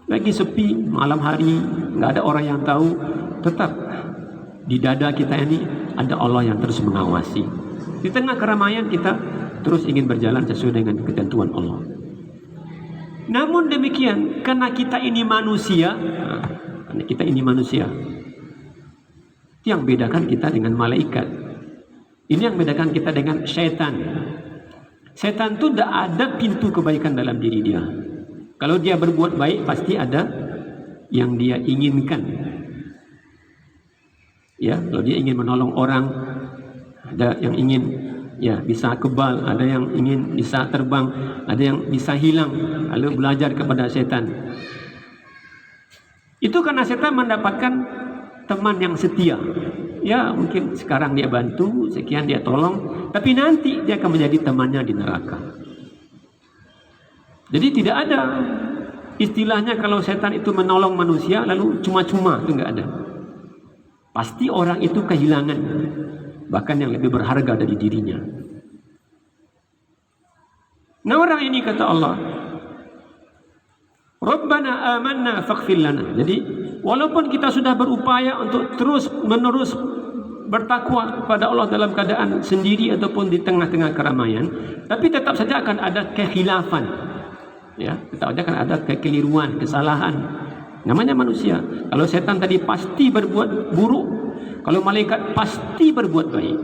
A: Lagi sepi, malam hari, nggak ada orang yang tahu, tetap di dada kita ini ada Allah yang terus mengawasi. Di tengah keramaian kita terus ingin berjalan sesuai dengan ketentuan Allah. Namun demikian, karena kita ini manusia, itu yang bedakan kita dengan malaikat. Ini yang bedakan kita dengan setan. Setan itu tidak ada pintu kebaikan dalam diri dia. Kalau dia berbuat baik, pasti ada yang dia inginkan. Ya, kalau dia ingin menolong orang, ada yang ingin, ya, bisa kebal, ada yang ingin bisa terbang, ada yang bisa hilang, lalu belajar kepada setan. Itu karena setan mendapatkan teman yang setia. Ya, mungkin sekarang dia bantu, sekian dia tolong, tapi nanti dia akan menjadi temannya di neraka. Jadi tidak ada istilahnya kalau setan itu menolong manusia lalu cuma-cuma, itu enggak ada. Pasti orang itu kehilangan bahkan yang lebih berharga dari dirinya. Nah, orang ini kata Allah, Rabbana amanna faghfir lana. Jadi walaupun kita sudah berupaya untuk terus menerus bertakwa kepada Allah dalam keadaan sendiri ataupun di tengah-tengah keramaian, tapi tetap saja akan ada kekhilafan, ya, tetap saja akan ada kekeliruan, kesalahan. Namanya manusia. Kalau setan tadi pasti berbuat buruk, kalau malaikat pasti berbuat baik.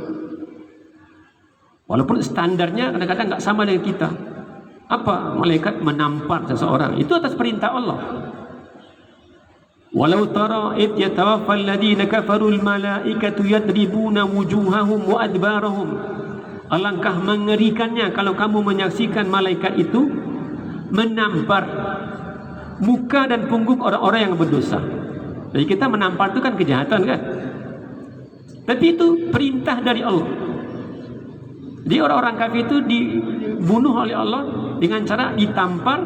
A: Walaupun standarnya kadang-kadang nggak sama dengan kita. Apa? Malaikat menampar seseorang, itu atas perintah Allah. Walau tara id yatawaffa alladhina kafaru almalaikatu yadribuna wujuhahum wa adbarahum. Alangkah mengerikannya kalau kamu menyaksikan malaikat itu menampar muka dan punggung orang-orang yang berdosa. Jadi kita menampar itu kan kejahatan, kan? Tapi itu perintah dari Allah. Jadi orang-orang kafir itu dibunuh oleh Allah dengan cara ditampar,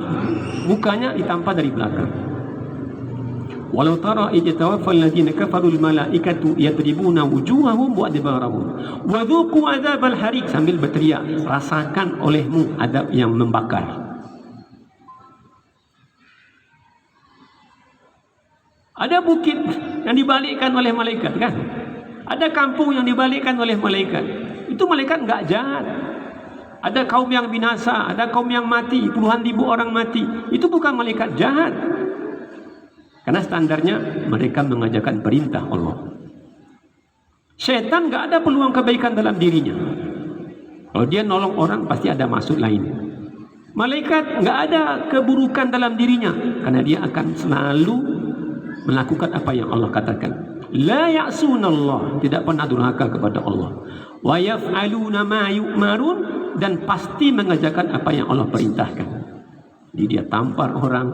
A: mukanya ditampar dari belakang. Walau tara idh tawaffal ladzina kafaru al malaikatu yadribuna wujuhahum wa adbarahum wa dzuqu adzabal hariq, sambil berteriak, rasakan olehmu adab yang membakar. Ada bukit yang dibalikkan oleh malaikat, kan? Ada kampung yang dibalikkan oleh malaikat. Itu malaikat enggak jahat. Ada kaum yang binasa, ada kaum yang mati, puluhan ribu orang mati. Itu bukan malaikat jahat. Karena standarnya mereka mengajarkan perintah Allah. Setan enggak ada peluang kebaikan dalam dirinya. Kalau dia nolong orang pasti ada maksud lain. Malaikat enggak ada keburukan dalam dirinya, karena dia akan selalu melakukan apa yang Allah katakan. La ya'sunallah, tidak pernah durhaka kepada Allah. Wa yaf'aluna ma yu'marun, dan pasti mengerjakan apa yang Allah perintahkan. Jadi dia tampar orang,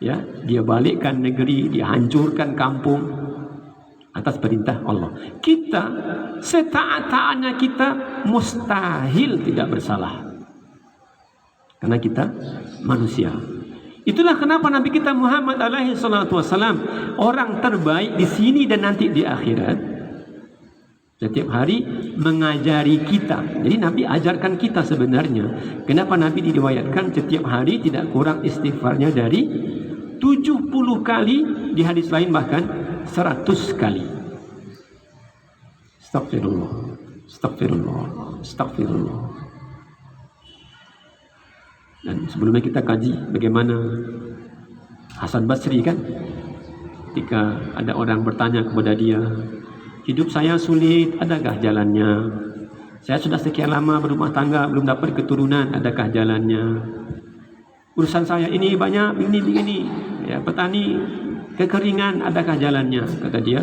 A: ya, dia balikkan negeri, dia hancurkan kampung atas perintah Allah. Kita setaat-taatnya kita mustahil tidak bersalah, karena kita manusia. Itulah kenapa Nabi kita Muhammad alaihi salatu wasalam orang terbaik di sini dan nanti di akhirat, setiap hari mengajari kita. Jadi Nabi ajarkan kita sebenarnya. Kenapa Nabi diriwayatkan setiap hari tidak kurang istighfarnya dari 70 kali, di hadis lain bahkan 100 kali. Astagfirullah, astagfirullah, astagfirullah. Dan sebelumnya kita kaji bagaimana Hasan Basri kan, ketika ada orang bertanya kepada dia, hidup saya sulit, adakah jalannya? Saya sudah sekian lama berumah tangga, belum dapat keturunan, adakah jalannya? Urusan saya ini banyak, begini, ya, petani kekeringan, adakah jalannya? Kata dia,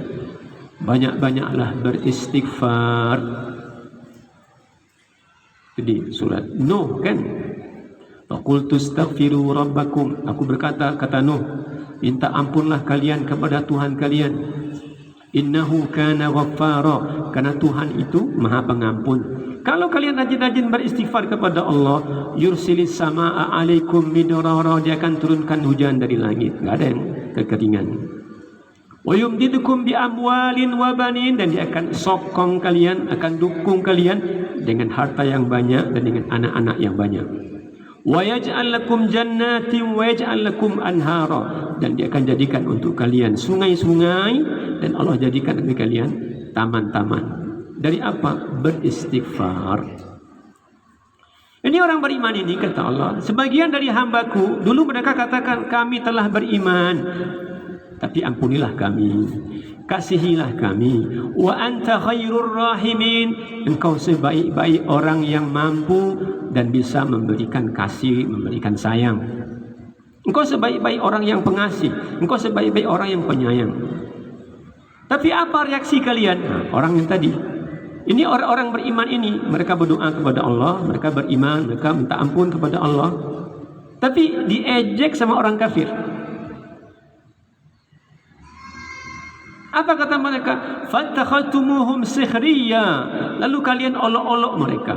A: banyak-banyaklah beristighfar. Jadi surat Nuh kan, faqultu astaghfiru rabbakum, aku berkata, kata Nuh, minta ampunlah kalian kepada Tuhan kalian. Innahu kana ghaffara, karena Tuhan itu Maha Pengampun. Kalau kalian rajin-rajin beristighfar kepada Allah, yursilis samaa alaikum midrara, dia akan turunkan hujan dari langit, enggak ada yang kekeringan. Wa yumdidukum bi amwalin wa banin, dan dia akan sokong kalian, akan dukung kalian dengan harta yang banyak dan dengan anak-anak yang banyak. Wa yaj'al lakum jannatin wa yaj'al lakum anhara, dan dia akan jadikan untuk kalian sungai-sungai, dan Allah jadikan untuk kalian taman-taman. Dari apa? Beristighfar. Ini orang beriman ini, kata Allah, sebagian dari hambaku dulu mereka katakan kami telah beriman, tapi ampunilah kami, kasihilah kami. Wa anta khairur rahimin, engkau sebaik-baik orang yang mampu dan bisa memberikan kasih, memberikan sayang. Engkau sebaik-baik orang yang pengasih, engkau sebaik-baik orang yang penyayang. Tapi apa reaksi kalian? Nah, orang yang tadi, ini orang-orang beriman ini, mereka berdoa kepada Allah, mereka beriman, mereka minta ampun kepada Allah, tapi diejek sama orang kafir. Apa kata mereka? Fattakhadtumuhum sikhriya, lalu kalian olok-olok mereka.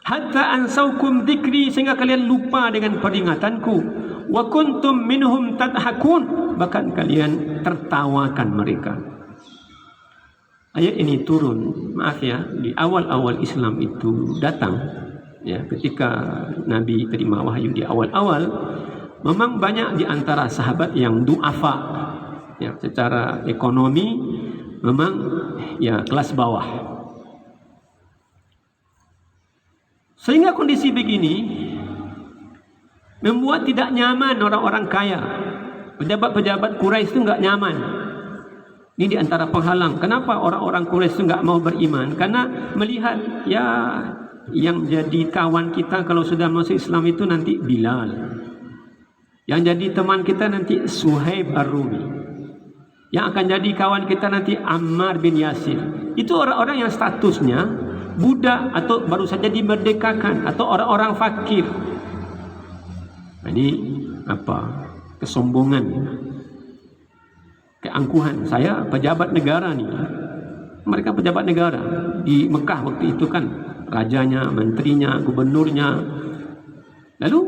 A: Hatta ansaukum dzikri, sehingga kalian lupa dengan peringatanku. Wa kuntum minhum tadhakun, bahkan kalian tertawakan mereka. Ayat ini turun, maaf ya, di awal-awal Islam itu datang, ya, ketika Nabi terima wahyu di awal-awal, memang banyak di antara sahabat yang du'afa, ya, secara ekonomi memang ya kelas bawah. Sehingga kondisi begini membuat tidak nyaman orang-orang kaya. Pejabat-pejabat Quraisy itu enggak nyaman. Ini di antara penghalang. Kenapa orang-orang Quraisy itu enggak mau beriman? Karena melihat ya yang jadi kawan kita kalau sudah masuk Islam itu nanti Bilal. Yang jadi teman kita nanti Suhaib Ar-Rumi. Yang akan jadi kawan kita nanti Ammar bin Yasir. Itu orang-orang yang statusnya budak atau baru saja dimerdekakan, atau orang-orang fakir. Jadi apa? Kesombongan, keangkuhan. Saya pejabat negara nih. Mereka pejabat negara di Mekah waktu itu kan, rajanya, menterinya, gubernurnya. Lalu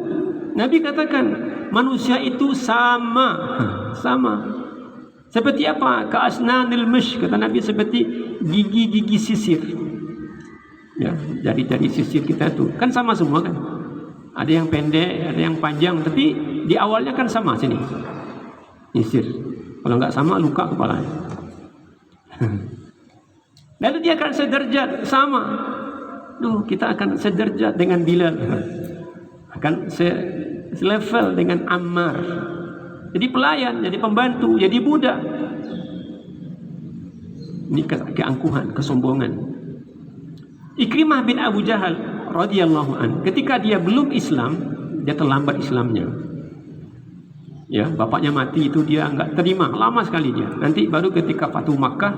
A: Nabi katakan manusia itu sama. Seperti apa? Ka'asnanil mish, kata Nabi, seperti gigi-gigi sisir. Ya, jari-jari sisir kita tuh kan sama semua kan. Ada yang pendek, ada yang panjang, tapi di awalnya kan sama sini. Sisir. Kalau nggak sama, luka kepala. Lalu dia akan sederajat sama. Kita akan sederajat dengan Bilal. Akan selevel dengan Ammar. Jadi pelayan, jadi pembantu, jadi budak. Ini keangkuhan, kesombongan. Ikrimah bin Abu Jahal radhiyallahu an, ketika dia belum Islam, dia terlambat Islamnya. Ya, bapaknya mati itu dia enggak terima, lama sekali dia. Nanti baru ketika Fathu Makkah,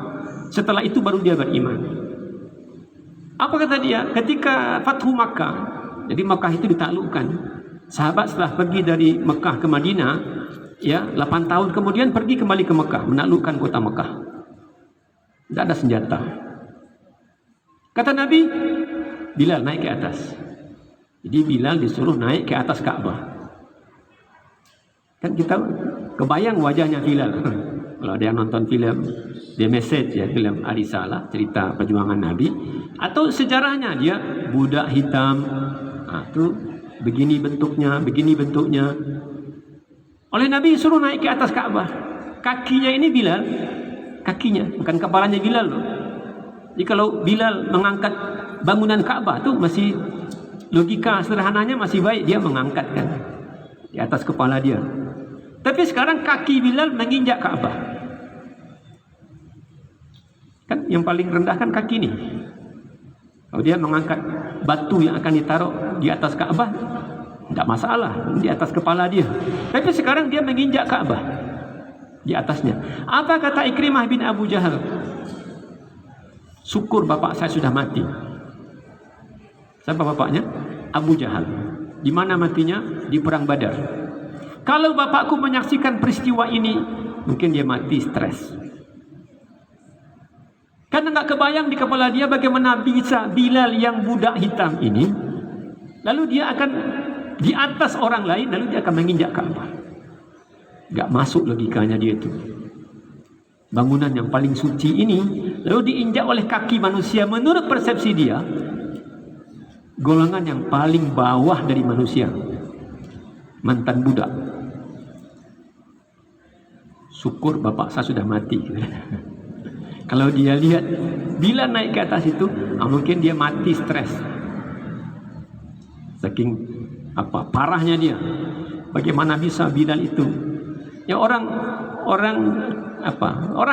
A: setelah itu baru dia beriman. Apa kata dia? Ketika Fathu Makkah, jadi Makkah itu ditaklukkan. Sahabat setelah pergi dari Mekah ke Madinah, ya, 8 tahun kemudian pergi kembali ke Mekah, menaklukkan kota Mekah. Tidak ada senjata. Kata Nabi, Bilal naik ke atas. Jadi Bilal disuruh naik ke atas Ka'bah. Kan kita kebayang wajahnya Bilal. Kalau ada yang nonton film The Message, ya, film Arisalah, cerita perjuangan Nabi, atau sejarahnya, dia budak hitam, tuh begini bentuknya. Oleh Nabi suruh naik ke atas Ka'bah. Kakinya ini Bilal, kakinya, bukan kepalanya Bilal loh. Jadi kalau Bilal mengangkat bangunan Kaabah tu masih logika sederhananya masih baik, dia mengangkatkan di atas kepala dia. Tapi sekarang kaki Bilal menginjak Kaabah. Kan yang paling rendah kan kaki ni. Kalau dia mengangkat batu yang akan ditaruh di atas Kaabah, tidak masalah, di atas kepala dia. Tapi sekarang dia menginjak Kaabah di atasnya. Apa kata Ikrimah bin Abu Jahal? Syukur bapak saya sudah mati. Siapa bapaknya? Abu Jahal. Di mana matinya? Di perang Badar. Kalau bapakku menyaksikan peristiwa ini, mungkin dia mati stres. Karena nggak kebayang di kepala dia bagaimana bisa Bilal yang budak hitam ini, lalu dia akan di atas orang lain, lalu dia akan menginjak Kaabah. Nggak masuk logikanya dia itu. Bangunan yang paling suci ini, lalu diinjak oleh kaki manusia, menurut persepsi dia, golongan yang paling bawah dari manusia, mantan budak. Syukur bapak saya sudah mati. Kalau dia lihat bila naik ke atas itu, mungkin dia mati stres. Saking parahnya dia. Bagaimana bisa Bilal itu? Ya orang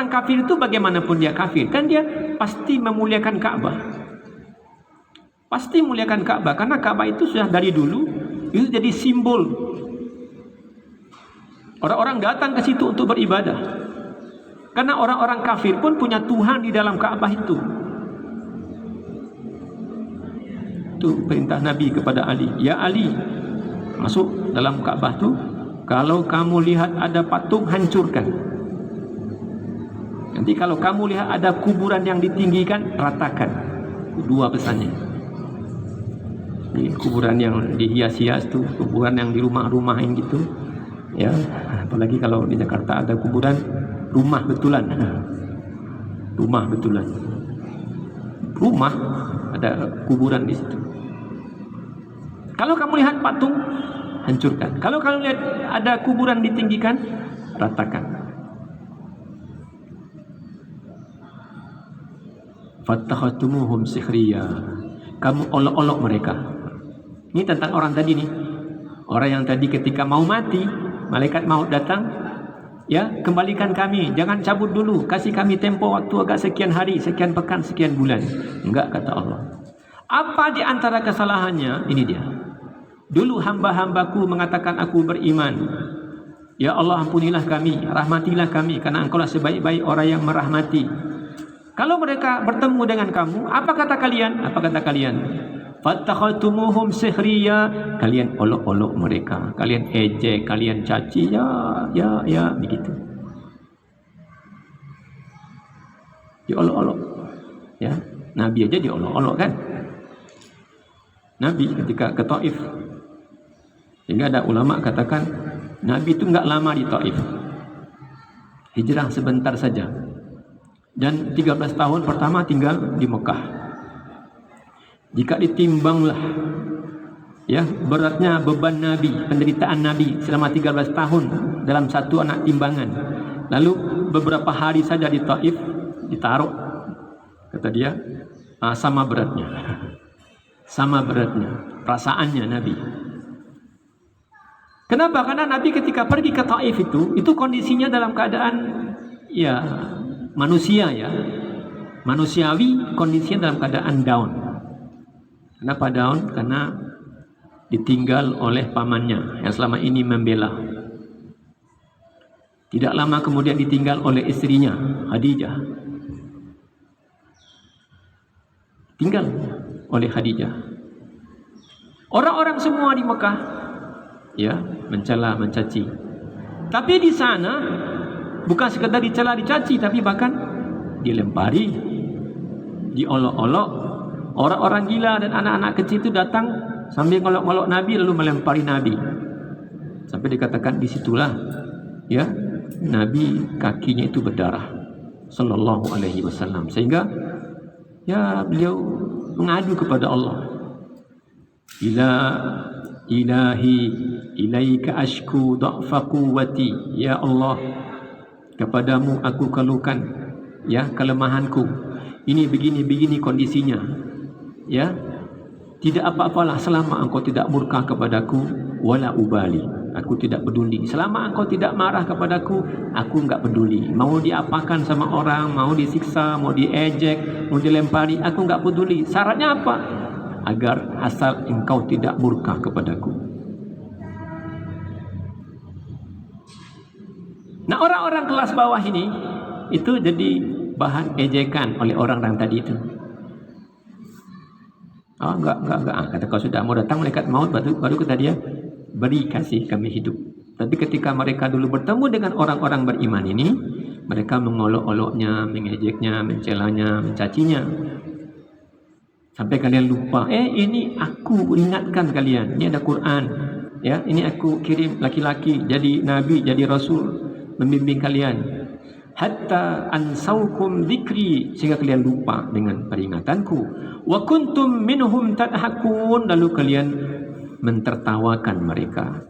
A: kafir itu bagaimanapun dia kafir, kan dia pasti memuliakan Ka'bah. Pasti memuliakan Ka'bah karena Ka'bah itu sudah dari dulu itu jadi simbol. Orang-orang datang ke situ untuk beribadah. Karena orang-orang kafir pun punya Tuhan di dalam Ka'bah itu. Itu perintah Nabi kepada Ali. Ya Ali, masuk dalam Ka'bah tu, kalau kamu lihat ada patung, hancurkan. Nanti kalau kamu lihat ada kuburan yang ditinggikan, ratakan. Dua pesannya. Ini kuburan yang dihias-hias tu, kuburan yang di rumah-rumah yang gitu. Ya, apalagi kalau di Jakarta ada kuburan rumah betulan. Rumah betulan. Rumah ada kuburan di situ. Kalau kamu lihat patung, hancurkan. Kalau kamu lihat ada kuburan ditinggikan, ratakan. Fattakhatumuhum sikhriya. Kamu olok-olok mereka. Ini tentang orang tadi nih. Orang yang tadi ketika mau mati, malaikat maut datang, ya, kembalikan kami, jangan cabut dulu, kasih kami tempo waktu agak sekian hari, sekian pekan, sekian bulan. Enggak, kata Allah. Apa di antara kesalahannya? Ini dia. Dulu hamba-hambaku mengatakan aku beriman. Ya Allah, ampunilah kami, rahmatilah kami, karena Engkau lah sebaik-baik orang yang merahmati. Kalau mereka bertemu dengan kamu, apa kata kalian? Apa kata kalian? Fattakhatumuhum sihriya. Kalian olok-olok mereka, kalian ejek, kalian caci, ya begitu. Diolok-olok. Ya, Nabi aja diolok-olok kan. Nabi ketika ke Taif, sehingga ada ulama katakan Nabi itu enggak lama di Taif. Hijrah sebentar saja. Dan 13 tahun pertama tinggal di Mekah. Jika ditimbanglah ya beratnya beban Nabi, penderitaan Nabi selama 13 tahun dalam satu anak timbangan, lalu beberapa hari saja di Taif ditaruh, kata dia, sama beratnya. Sama beratnya perasaannya Nabi. Kenapa? Karena Nabi ketika pergi ke Taif itu kondisinya dalam keadaan ya manusia, ya manusiawi, kondisinya dalam keadaan down. Kenapa down? Karena ditinggal oleh pamannya yang selama ini membela. Tidak lama kemudian ditinggal oleh istrinya Khadijah. Tinggal oleh Khadijah. Orang-orang semua di Mekah ya mencela, mencaci. Tapi di sana bukan sekadar dicela, dicaci, tapi bahkan dilempari, diolok-olok. Orang-orang gila dan anak-anak kecil itu datang sambil ngolok-ngolok Nabi lalu melempari Nabi. Sampai dikatakan disitulah ya Nabi kakinya itu berdarah sallallahu alaihi wasallam, sehingga ya beliau mengadu kepada Allah. Ilahi ilaika ashku dha'fa quwwati, ya Allah, kepadamu aku keluhkan ya kelemahanku. ini begini kondisinya, ya. Tidak apa-apalah selama engkau tidak murka kepadaku, wala ubali, aku tidak peduli. Selama engkau tidak marah kepadaku, aku enggak peduli. Mau diapakan sama orang, mau disiksa, mau diejek, mau dilempari, aku enggak peduli. Syaratnya apa? Agar asal engkau tidak murka kepadaku. Nah, orang-orang kelas bawah ini itu jadi bahan ejekan oleh orang yang tadi itu. Oh, enggak. Kata kau sudah mau datang malaikat maut, baru kata dia, beri kasih kami hidup. Tapi ketika mereka dulu bertemu dengan orang-orang beriman ini, mereka mengolok-oloknya, mengejeknya, mencelanya, mencacinya. Sampai kalian lupa, ini aku ingatkan kalian, ini ada Quran. Ya, ini aku kirim laki-laki jadi nabi, jadi rasul, membimbing kalian. Hatta ansaukum dzikri, sehingga kalian lupa dengan peringatanku. Wa kuntum minhum tadhakun, lalu kalian mentertawakan mereka.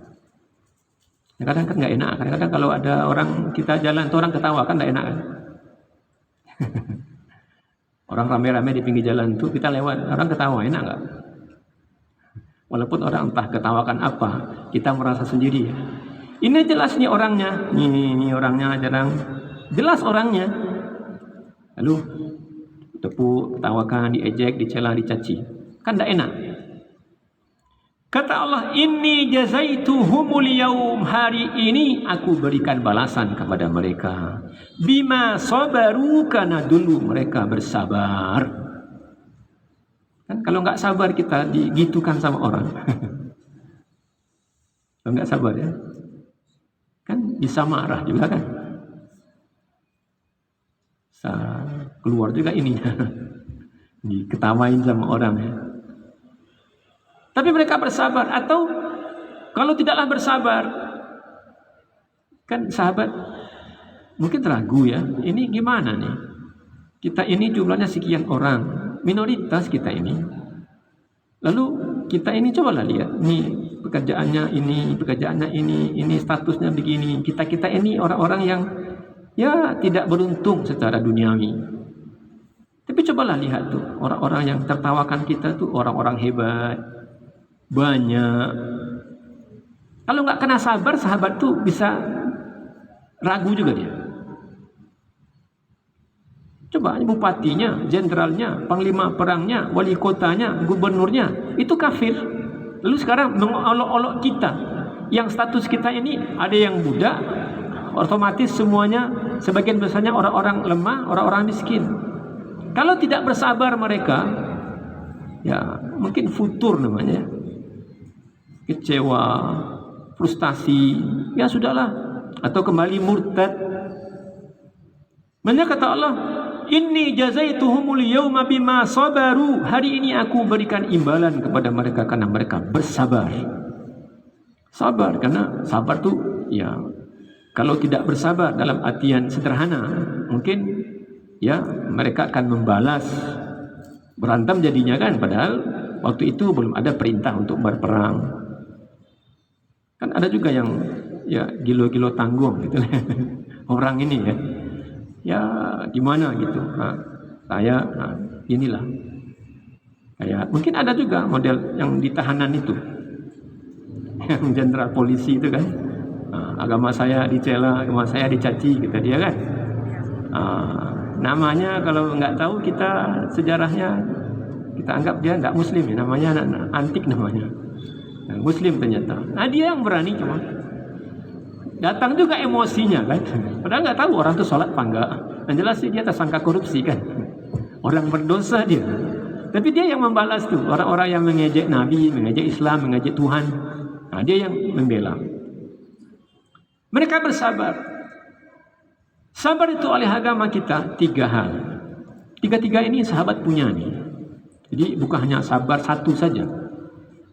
A: Kadang-kadang kan nggak enak. Kadang-kadang kalau ada orang kita jalan, orang ketawa kan nggak enak kan? Orang rame-rame di pinggir jalan tuh kita lewat, orang ketawa, enak nggak? Walaupun orang entah ketawakan apa, kita merasa sendiri. Ini jelas nih orangnya, ini orangnya jarang. Jelas orangnya. Lalu tepuk, tawakan, diejek, dicela, dicaci. Kan tidak enak. Kata Allah, inni jazaituhumul yaum, hari ini aku berikan balasan kepada mereka. Bima sabaru, karena dulu mereka bersabar. Kan kalau nggak sabar kita digitukan sama orang. Kalau nggak sabar ya, kan bisa marah juga kan. Keluar juga ininya, diketawain sama orang ya. Tapi mereka bersabar. Atau kalau tidaklah bersabar, kan sahabat mungkin ragu ya, ini gimana nih, kita ini jumlahnya sekian orang, minoritas kita ini, lalu kita ini cobalah lihat nih, pekerjaannya ini statusnya begini, kita ini orang-orang yang ya tidak beruntung secara duniawi. Tapi cobalah lihat tuh, orang-orang yang tertawakan kita tuh orang-orang hebat, banyak. Kalau nggak kena sabar, sahabat tuh bisa ragu juga dia. Coba bupatinya, jenderalnya, panglima perangnya, wali kotanya, gubernurnya, itu kafir. Lalu sekarang mengolok-olok kita, yang status kita ini ada yang budak, otomatis semuanya, sebagian besarnya orang-orang lemah, orang-orang miskin. Kalau tidak bersabar mereka, ya mungkin futur namanya, kecewa, frustasi, ya sudahlah, atau kembali murtad. Makanya kata Allah, inni jazaituhumul yauma bima sabaru, hari ini aku berikan imbalan kepada mereka karena mereka bersabar. Sabar, karena sabar tuh ya, kalau tidak bersabar dalam artian sederhana, mungkin ya mereka akan membalas, berantem jadinya kan, padahal waktu itu belum ada perintah untuk berperang. Kan ada juga yang ya gilo-gilo tanggung gitu orang ini ya gimana gitu. Saya inilah kayak mungkin ada juga model yang di tahanan itu, yang jenderal polisi itu kan. Agama saya dicela, agama saya dicaci, gitu dia kan. Namanya kalau nggak tahu kita sejarahnya, kita anggap dia nggak muslim ya, namanya antik namanya. Muslim ternyata. Nah dia yang berani cuma datang juga emosinya kan. Padahal nggak tahu orang tuh sholat apa enggak. Yang jelas sih dia tersangka korupsi kan. Orang berdosa dia. Tapi dia yang membalas tuh orang-orang yang mengejek Nabi, mengejek Islam, mengejek Tuhan. Nah dia yang membela. Mereka bersabar. Sabar itu oleh agama kita 3 hal. 3 ini sahabat punya nih. Jadi bukan hanya sabar satu saja.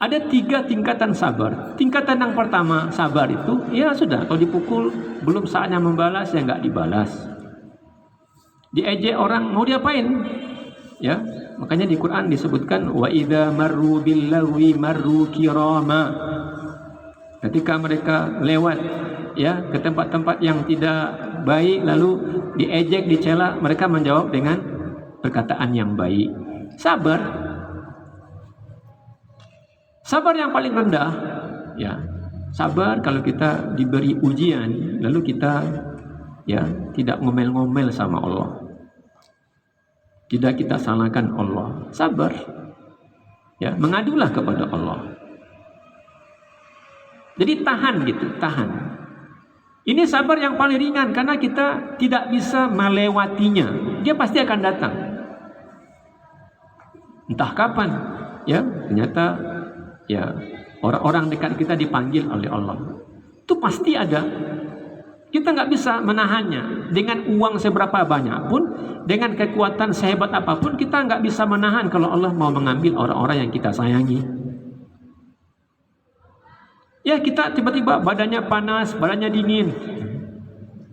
A: Ada 3 tingkatan sabar. Tingkatan yang pertama sabar itu ya sudah, kalau dipukul belum saatnya membalas ya nggak dibalas. Diejek orang mau diapain? Ya, makanya di Quran disebutkan wa idza marru billahi marru kirama. Ketika mereka lewat ya ke tempat-tempat yang tidak baik lalu diejek, dicela, mereka menjawab dengan perkataan yang baik. Sabar. Sabar yang paling rendah, ya. Sabar kalau kita diberi ujian, lalu kita ya tidak ngomel-ngomel sama Allah. Tidak kita salahkan Allah. Sabar. Ya, mengadulah kepada Allah. Jadi tahan gitu, tahan. Ini sabar yang paling ringan karena kita tidak bisa melewatinya. Dia pasti akan datang. Entah kapan, ya, ternyata ya orang-orang dekat kita dipanggil oleh Allah. Itu pasti ada. Kita nggak bisa menahannya. Dengan uang seberapa banyak pun, dengan kekuatan sehebat apapun, kita nggak bisa menahan kalau Allah mau mengambil orang-orang yang kita sayangi. Ya, kita tiba-tiba badannya panas, badannya dingin.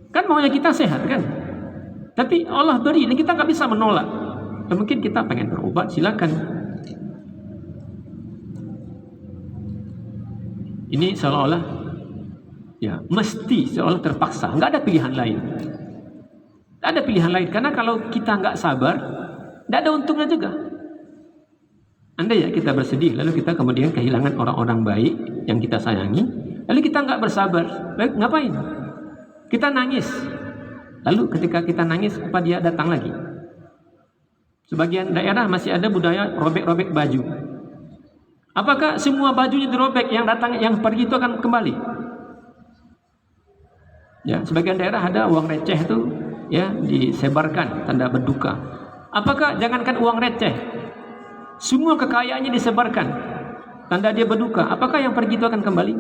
A: Kan maunya kita sehat kan? Tapi Allah beri, dan kita nggak bisa menolak. Dan mungkin kita pengen berobat, silakan. Ini seolah-olah ya mesti, seolah terpaksa, nggak ada pilihan lain. Nggak ada pilihan lain, karena kalau kita nggak sabar, nggak ada untungnya juga. Andai ya kita bersedih, lalu kita kemudian kehilangan orang-orang baik yang kita sayangi, lalu kita nggak bersabar, lalu ngapain? Kita nangis. Lalu ketika kita nangis, apa dia datang lagi? Sebagian daerah masih ada budaya robek-robek baju. Apakah semua bajunya dirobek, yang datang, yang pergi itu akan kembali? Ya, sebagian daerah ada uang receh itu ya disebarkan tanda berduka. Apakah jangankan uang receh, semua kekayaannya disebarkan tanda dia berduka, apakah yang pergi itu akan kembali?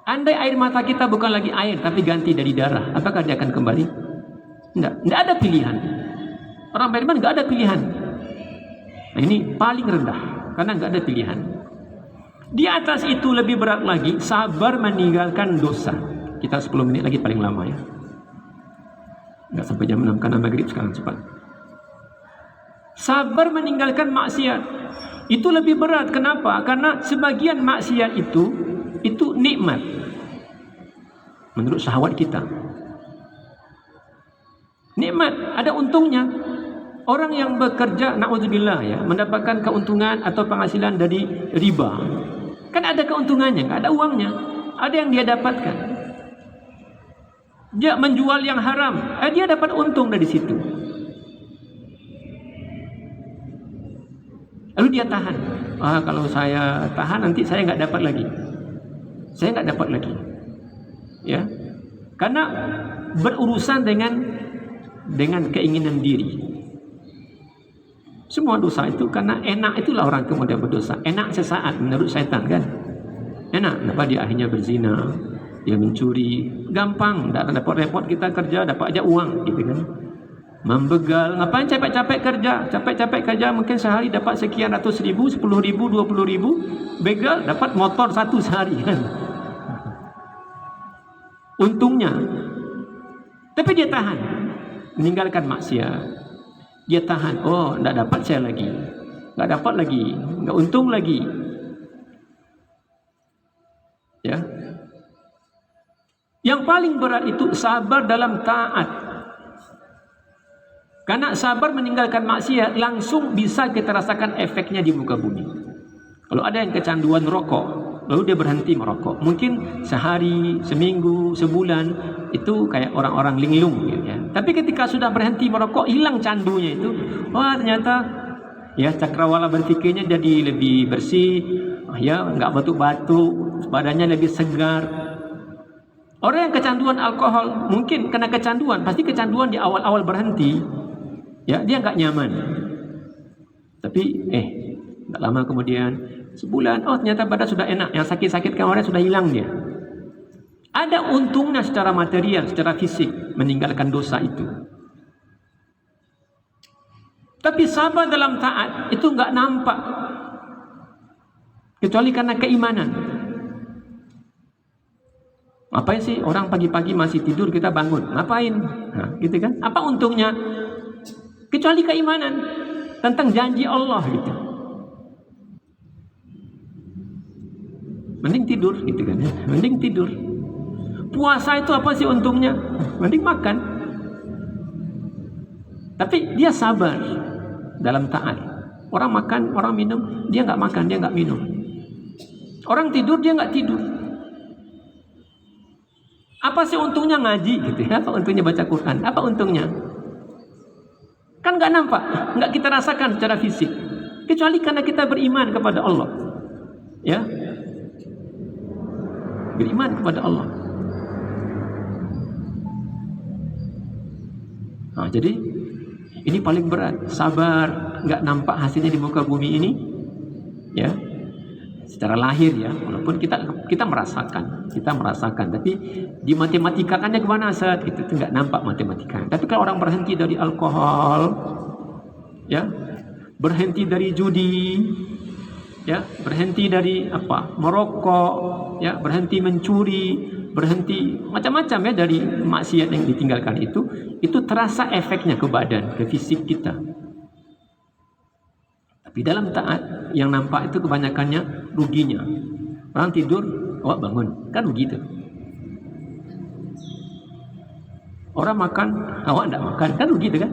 A: Andai air mata kita bukan lagi air tapi ganti dari darah, apakah dia akan kembali? Enggak ada pilihan. Orang beriman enggak ada pilihan. Nah, ini paling rendah karena enggak ada pilihan. Di atas itu lebih berat lagi, sabar meninggalkan dosa. Kita 10 menit lagi paling lama ya. Enggak sampai jam 6 karena maghrib sekarang cepat. Sabar meninggalkan maksiat itu lebih berat. Kenapa? Karena sebagian maksiat itu nikmat menurut syahwat kita. Nikmat, ada untungnya. Orang yang bekerja, na'udzubillah ya, mendapatkan keuntungan atau penghasilan dari riba, kan ada keuntungannya, nggak ada uangnya, ada yang dia dapatkan. Dia menjual yang haram, dia dapat untung dari situ. Lalu dia tahan. Kalau saya tahan nanti saya nggak dapat lagi. Saya nggak dapat lagi. Ya, karena berurusan dengan keinginan diri. Semua dosa itu karena enak, itulah orang kemudian berdosa. Enak sesaat menurut syaitan kan. Enak, kenapa dia akhirnya berzina, dia mencuri, gampang, tidak dapat repot kita kerja, dapat aja uang, gitu kan. Membegal, ngapain capek-capek kerja, mungkin sehari dapat sekian ratus ribu, 10 ribu, 20 ribu, begal dapat motor satu sehari kan. Untungnya, tapi dia tahan, meninggalkan maksiat. Dia tahan, oh tidak dapat saya lagi, nggak dapat lagi, nggak untung lagi, ya. Yang paling berat itu sabar dalam taat, karena sabar meninggalkan maksiat langsung bisa kita rasakan efeknya di muka bumi. Kalau ada yang kecanduan rokok, lalu dia berhenti merokok, mungkin sehari, seminggu, sebulan, itu kayak orang-orang linglung gitu ya. Tapi ketika sudah berhenti merokok, hilang candunya itu, wah ternyata ya cakrawala berpikirnya jadi lebih bersih, ya nggak batuk-batuk, badannya lebih segar. Orang yang kecanduan alkohol, mungkin kena kecanduan, pasti kecanduan di awal-awal berhenti, ya dia nggak nyaman. Tapi nggak lama kemudian, sebulan, oh ternyata badan sudah enak, yang sakit-sakit kemarin sudah hilang dia. Ada untungnya secara material, secara fisik meninggalkan dosa itu. Tapi sabar dalam taat itu nggak nampak, kecuali karena keimanan. Ngapain sih orang pagi-pagi masih tidur kita bangun? Ngapain? Nah, gitu kan? Apa untungnya? Kecuali keimanan tentang janji Allah gitu. Mending tidur gitu kan ya. Mending tidur. Puasa itu apa sih untungnya? Mending makan. Tapi dia sabar dalam taat. Orang makan, orang minum, dia nggak makan, dia nggak minum. Orang tidur, dia nggak tidur. Apa sih untungnya ngaji gitu? Apa untungnya baca Quran? Apa untungnya? Kan nggak nampak, nggak kita rasakan secara fisik. Kecuali karena kita beriman kepada Allah. Ya, beriman kepada Allah. Nah, jadi ini paling berat, sabar, nggak nampak hasilnya di muka bumi ini, ya, secara lahir ya, walaupun kita merasakan, tapi di matematikakannya gimana saat itu nggak nampak matematika. Tapi kalau orang berhenti dari alkohol, ya, berhenti dari judi, ya, berhenti dari merokok, ya, berhenti mencuri, berhenti macam-macam ya dari maksiat yang ditinggalkan itu terasa efeknya ke badan, ke fisik kita. Tapi dalam taat yang nampak itu kebanyakannya ruginya. Orang tidur, awak bangun, kan begitu. Orang makan, awak tidak makan, kan begitu kan?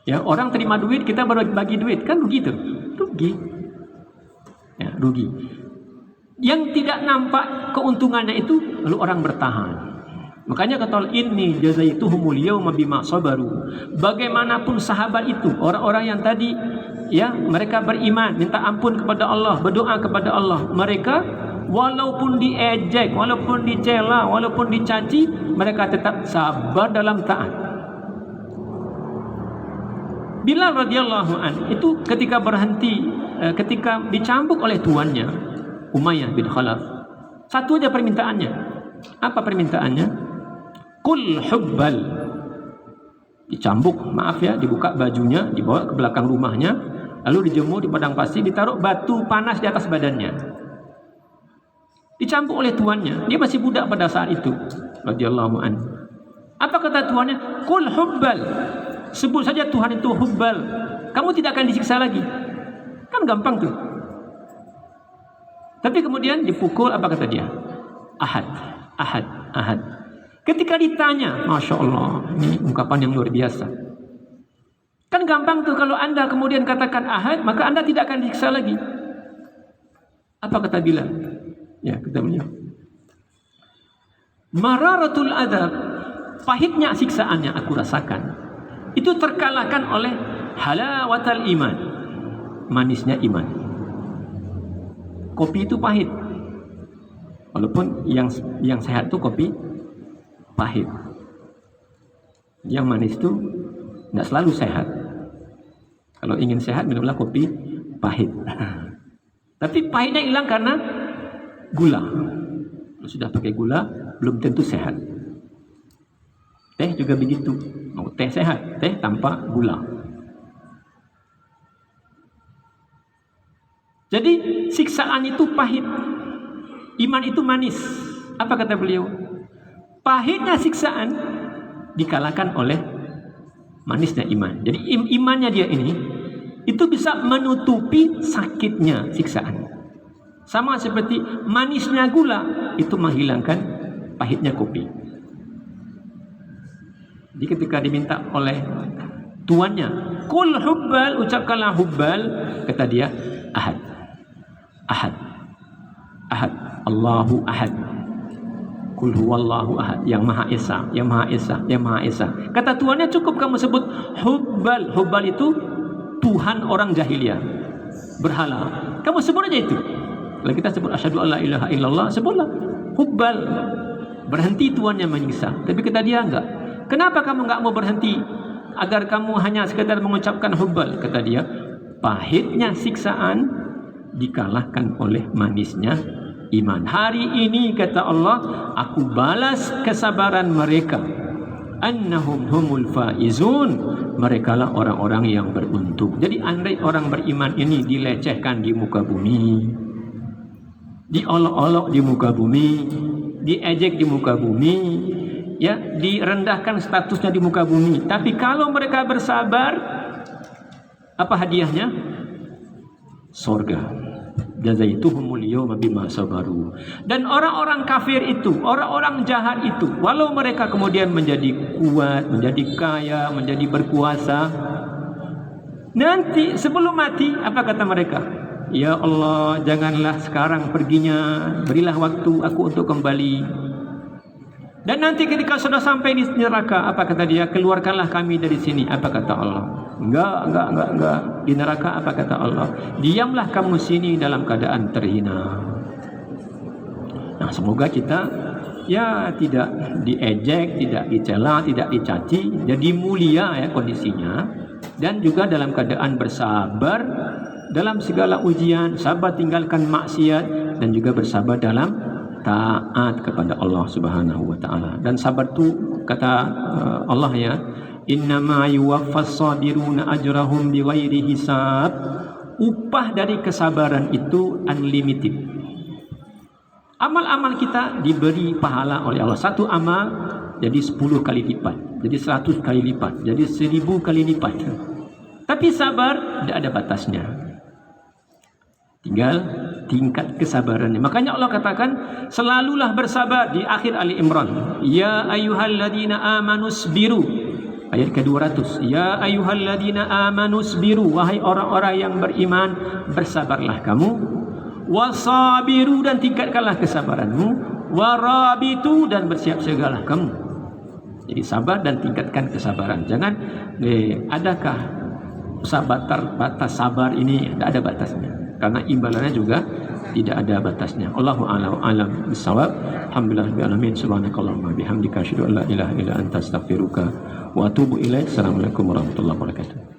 A: Ya, orang terima duit, kita baru bagi duit, kan begitu. Rugi. Ya, rugi. Yang tidak nampak keuntungannya itu lalu orang bertahan. Makanya kata Allah, inni jazaituhumul yauma bima sabaru. Bagaimanapun sahabat itu, orang-orang yang tadi ya mereka beriman, minta ampun kepada Allah, berdoa kepada Allah, mereka walaupun diejek, walaupun dicela, walaupun dicaci, mereka tetap sabar dalam taat. Bilal radhiyallahu an itu ketika berhenti, ketika dicambuk oleh tuannya Umayyah bin Khalaf, satu aja permintaannya. Apa permintaannya? Kul hubbal. Dicambuk, maaf ya, dibuka bajunya, dibawa ke belakang rumahnya, lalu dijemur di padang pasir, ditaruh batu panas di atas badannya. Dicambuk oleh tuannya, dia masih budak pada saat itu, radhiyallahu an. Apa kata tuannya? Kul hubbal. Sebut saja Tuhan itu hubbal, kamu tidak akan disiksa lagi. Kan gampang tuh. Tapi kemudian dipukul, apa kata dia? Ahad, ahad, ahad. Ketika ditanya, Masya Allah, ini ungkapan yang luar biasa. Kan gampang tuh kalau Anda kemudian katakan ahad, maka Anda tidak akan disiksa lagi. Apa kata Bilal? Ya, kata beliau, mararatul adab, pahitnya siksaannya aku rasakan, itu terkalahkan oleh halawatal iman, manisnya iman. Kopi itu pahit, walaupun yang sehat itu kopi pahit. Yang manis itu tidak selalu sehat. Kalau ingin sehat, minumlah kopi pahit. Tapi pahitnya hilang karena gula. Kalau sudah pakai gula, belum tentu sehat. Teh juga begitu. Mau teh sehat, teh tanpa gula. Jadi siksaan itu pahit, iman itu manis. Apa kata beliau? Pahitnya siksaan dikalahkan oleh manisnya iman. Jadi imannya dia ini itu bisa menutupi sakitnya siksaan. Sama seperti manisnya gula itu menghilangkan pahitnya kopi. Jadi ketika diminta oleh tuannya, kul hubbal, ucapkanlah hubbal, kata dia, ahad, ahad, ahad, Allahu ahad, kul huwallahu ahad, yang maha esa, yang maha esa, yang maha esa. Kata tuannya, cukup kamu sebut hubbal. Hubbal itu Tuhan orang jahiliyah, berhala. Kamu sebut aja itu. Kalau kita sebut asyhadu alla ilaha illallah, sebutlah hubbal. Berhenti tuannya menyiksa. Tapi kata dia enggak. Kenapa kamu enggak mau berhenti agar kamu hanya sekedar mengucapkan hubbal? Kata dia, pahitnya siksaan dikalahkan oleh manisnya iman. Hari ini kata Allah, aku balas kesabaran mereka. Annahum humul faizun. Merekalah orang-orang yang beruntung. Jadi andai orang beriman ini dilecehkan di muka bumi, diolok-olok di muka bumi, diejek di muka bumi, ya, direndahkan statusnya di muka bumi, tapi kalau mereka bersabar, apa hadiahnya? Surga. jazaituhumul yawma bima sabaru. Dan orang-orang kafir itu, orang-orang jahat itu, walau mereka kemudian menjadi kuat, menjadi kaya, menjadi berkuasa, nanti sebelum mati apa kata mereka? Ya Allah, janganlah sekarang perginya, berilah waktu aku untuk kembali. Dan nanti ketika sudah sampai di neraka, apa kata dia? Keluarkanlah kami dari sini. Apa kata Allah? Enggak. Di neraka apa kata Allah? Diamlah kamu sini dalam keadaan terhina. Nah, semoga kita ya tidak diejek, tidak dicela, tidak dicaci, jadi mulia ya kondisinya, dan juga dalam keadaan bersabar dalam segala ujian, sabar tinggalkan maksiat, dan juga bersabar dalam taat kepada Allah Subhanahu wa taala. Dan sabar tu kata Allah ya, innama yuwaffas sabiruna ajrahum bighairi hisab. Upah dari kesabaran itu unlimited. Amal-amal kita diberi pahala oleh Allah. Satu amal jadi 10 kali lipat, jadi 100 kali lipat, jadi 1000 kali lipat. Tapi sabar tidak ada batasnya. Tinggal tingkat kesabarannya. Makanya Allah katakan selalulah bersabar di akhir Ali Imran. Ya ayyuhalladzina amanu sabiru. Ayat ke-200. Ya ayyuhalladzina amanu sabiru. Wahai orang-orang yang beriman, bersabarlah kamu. Wasabiru, dan tingkatkanlah kesabaranmu. Warabitu, dan bersiap-siagalah kamu. Jadi sabar dan tingkatkan kesabaran. Jangan adakah batas sabar ini? Tidak ada batasnya. Karena imbalannya juga tidak ada batasnya. Allahu a'lam bissawab. Alhamdulillahirabbil alamin. Subhanakallahumma bihamdika asyhadu an la ilaha illa anta astaghfiruka wa atubu ilaik. Assalamualaikum warahmatullahi wabarakatuh.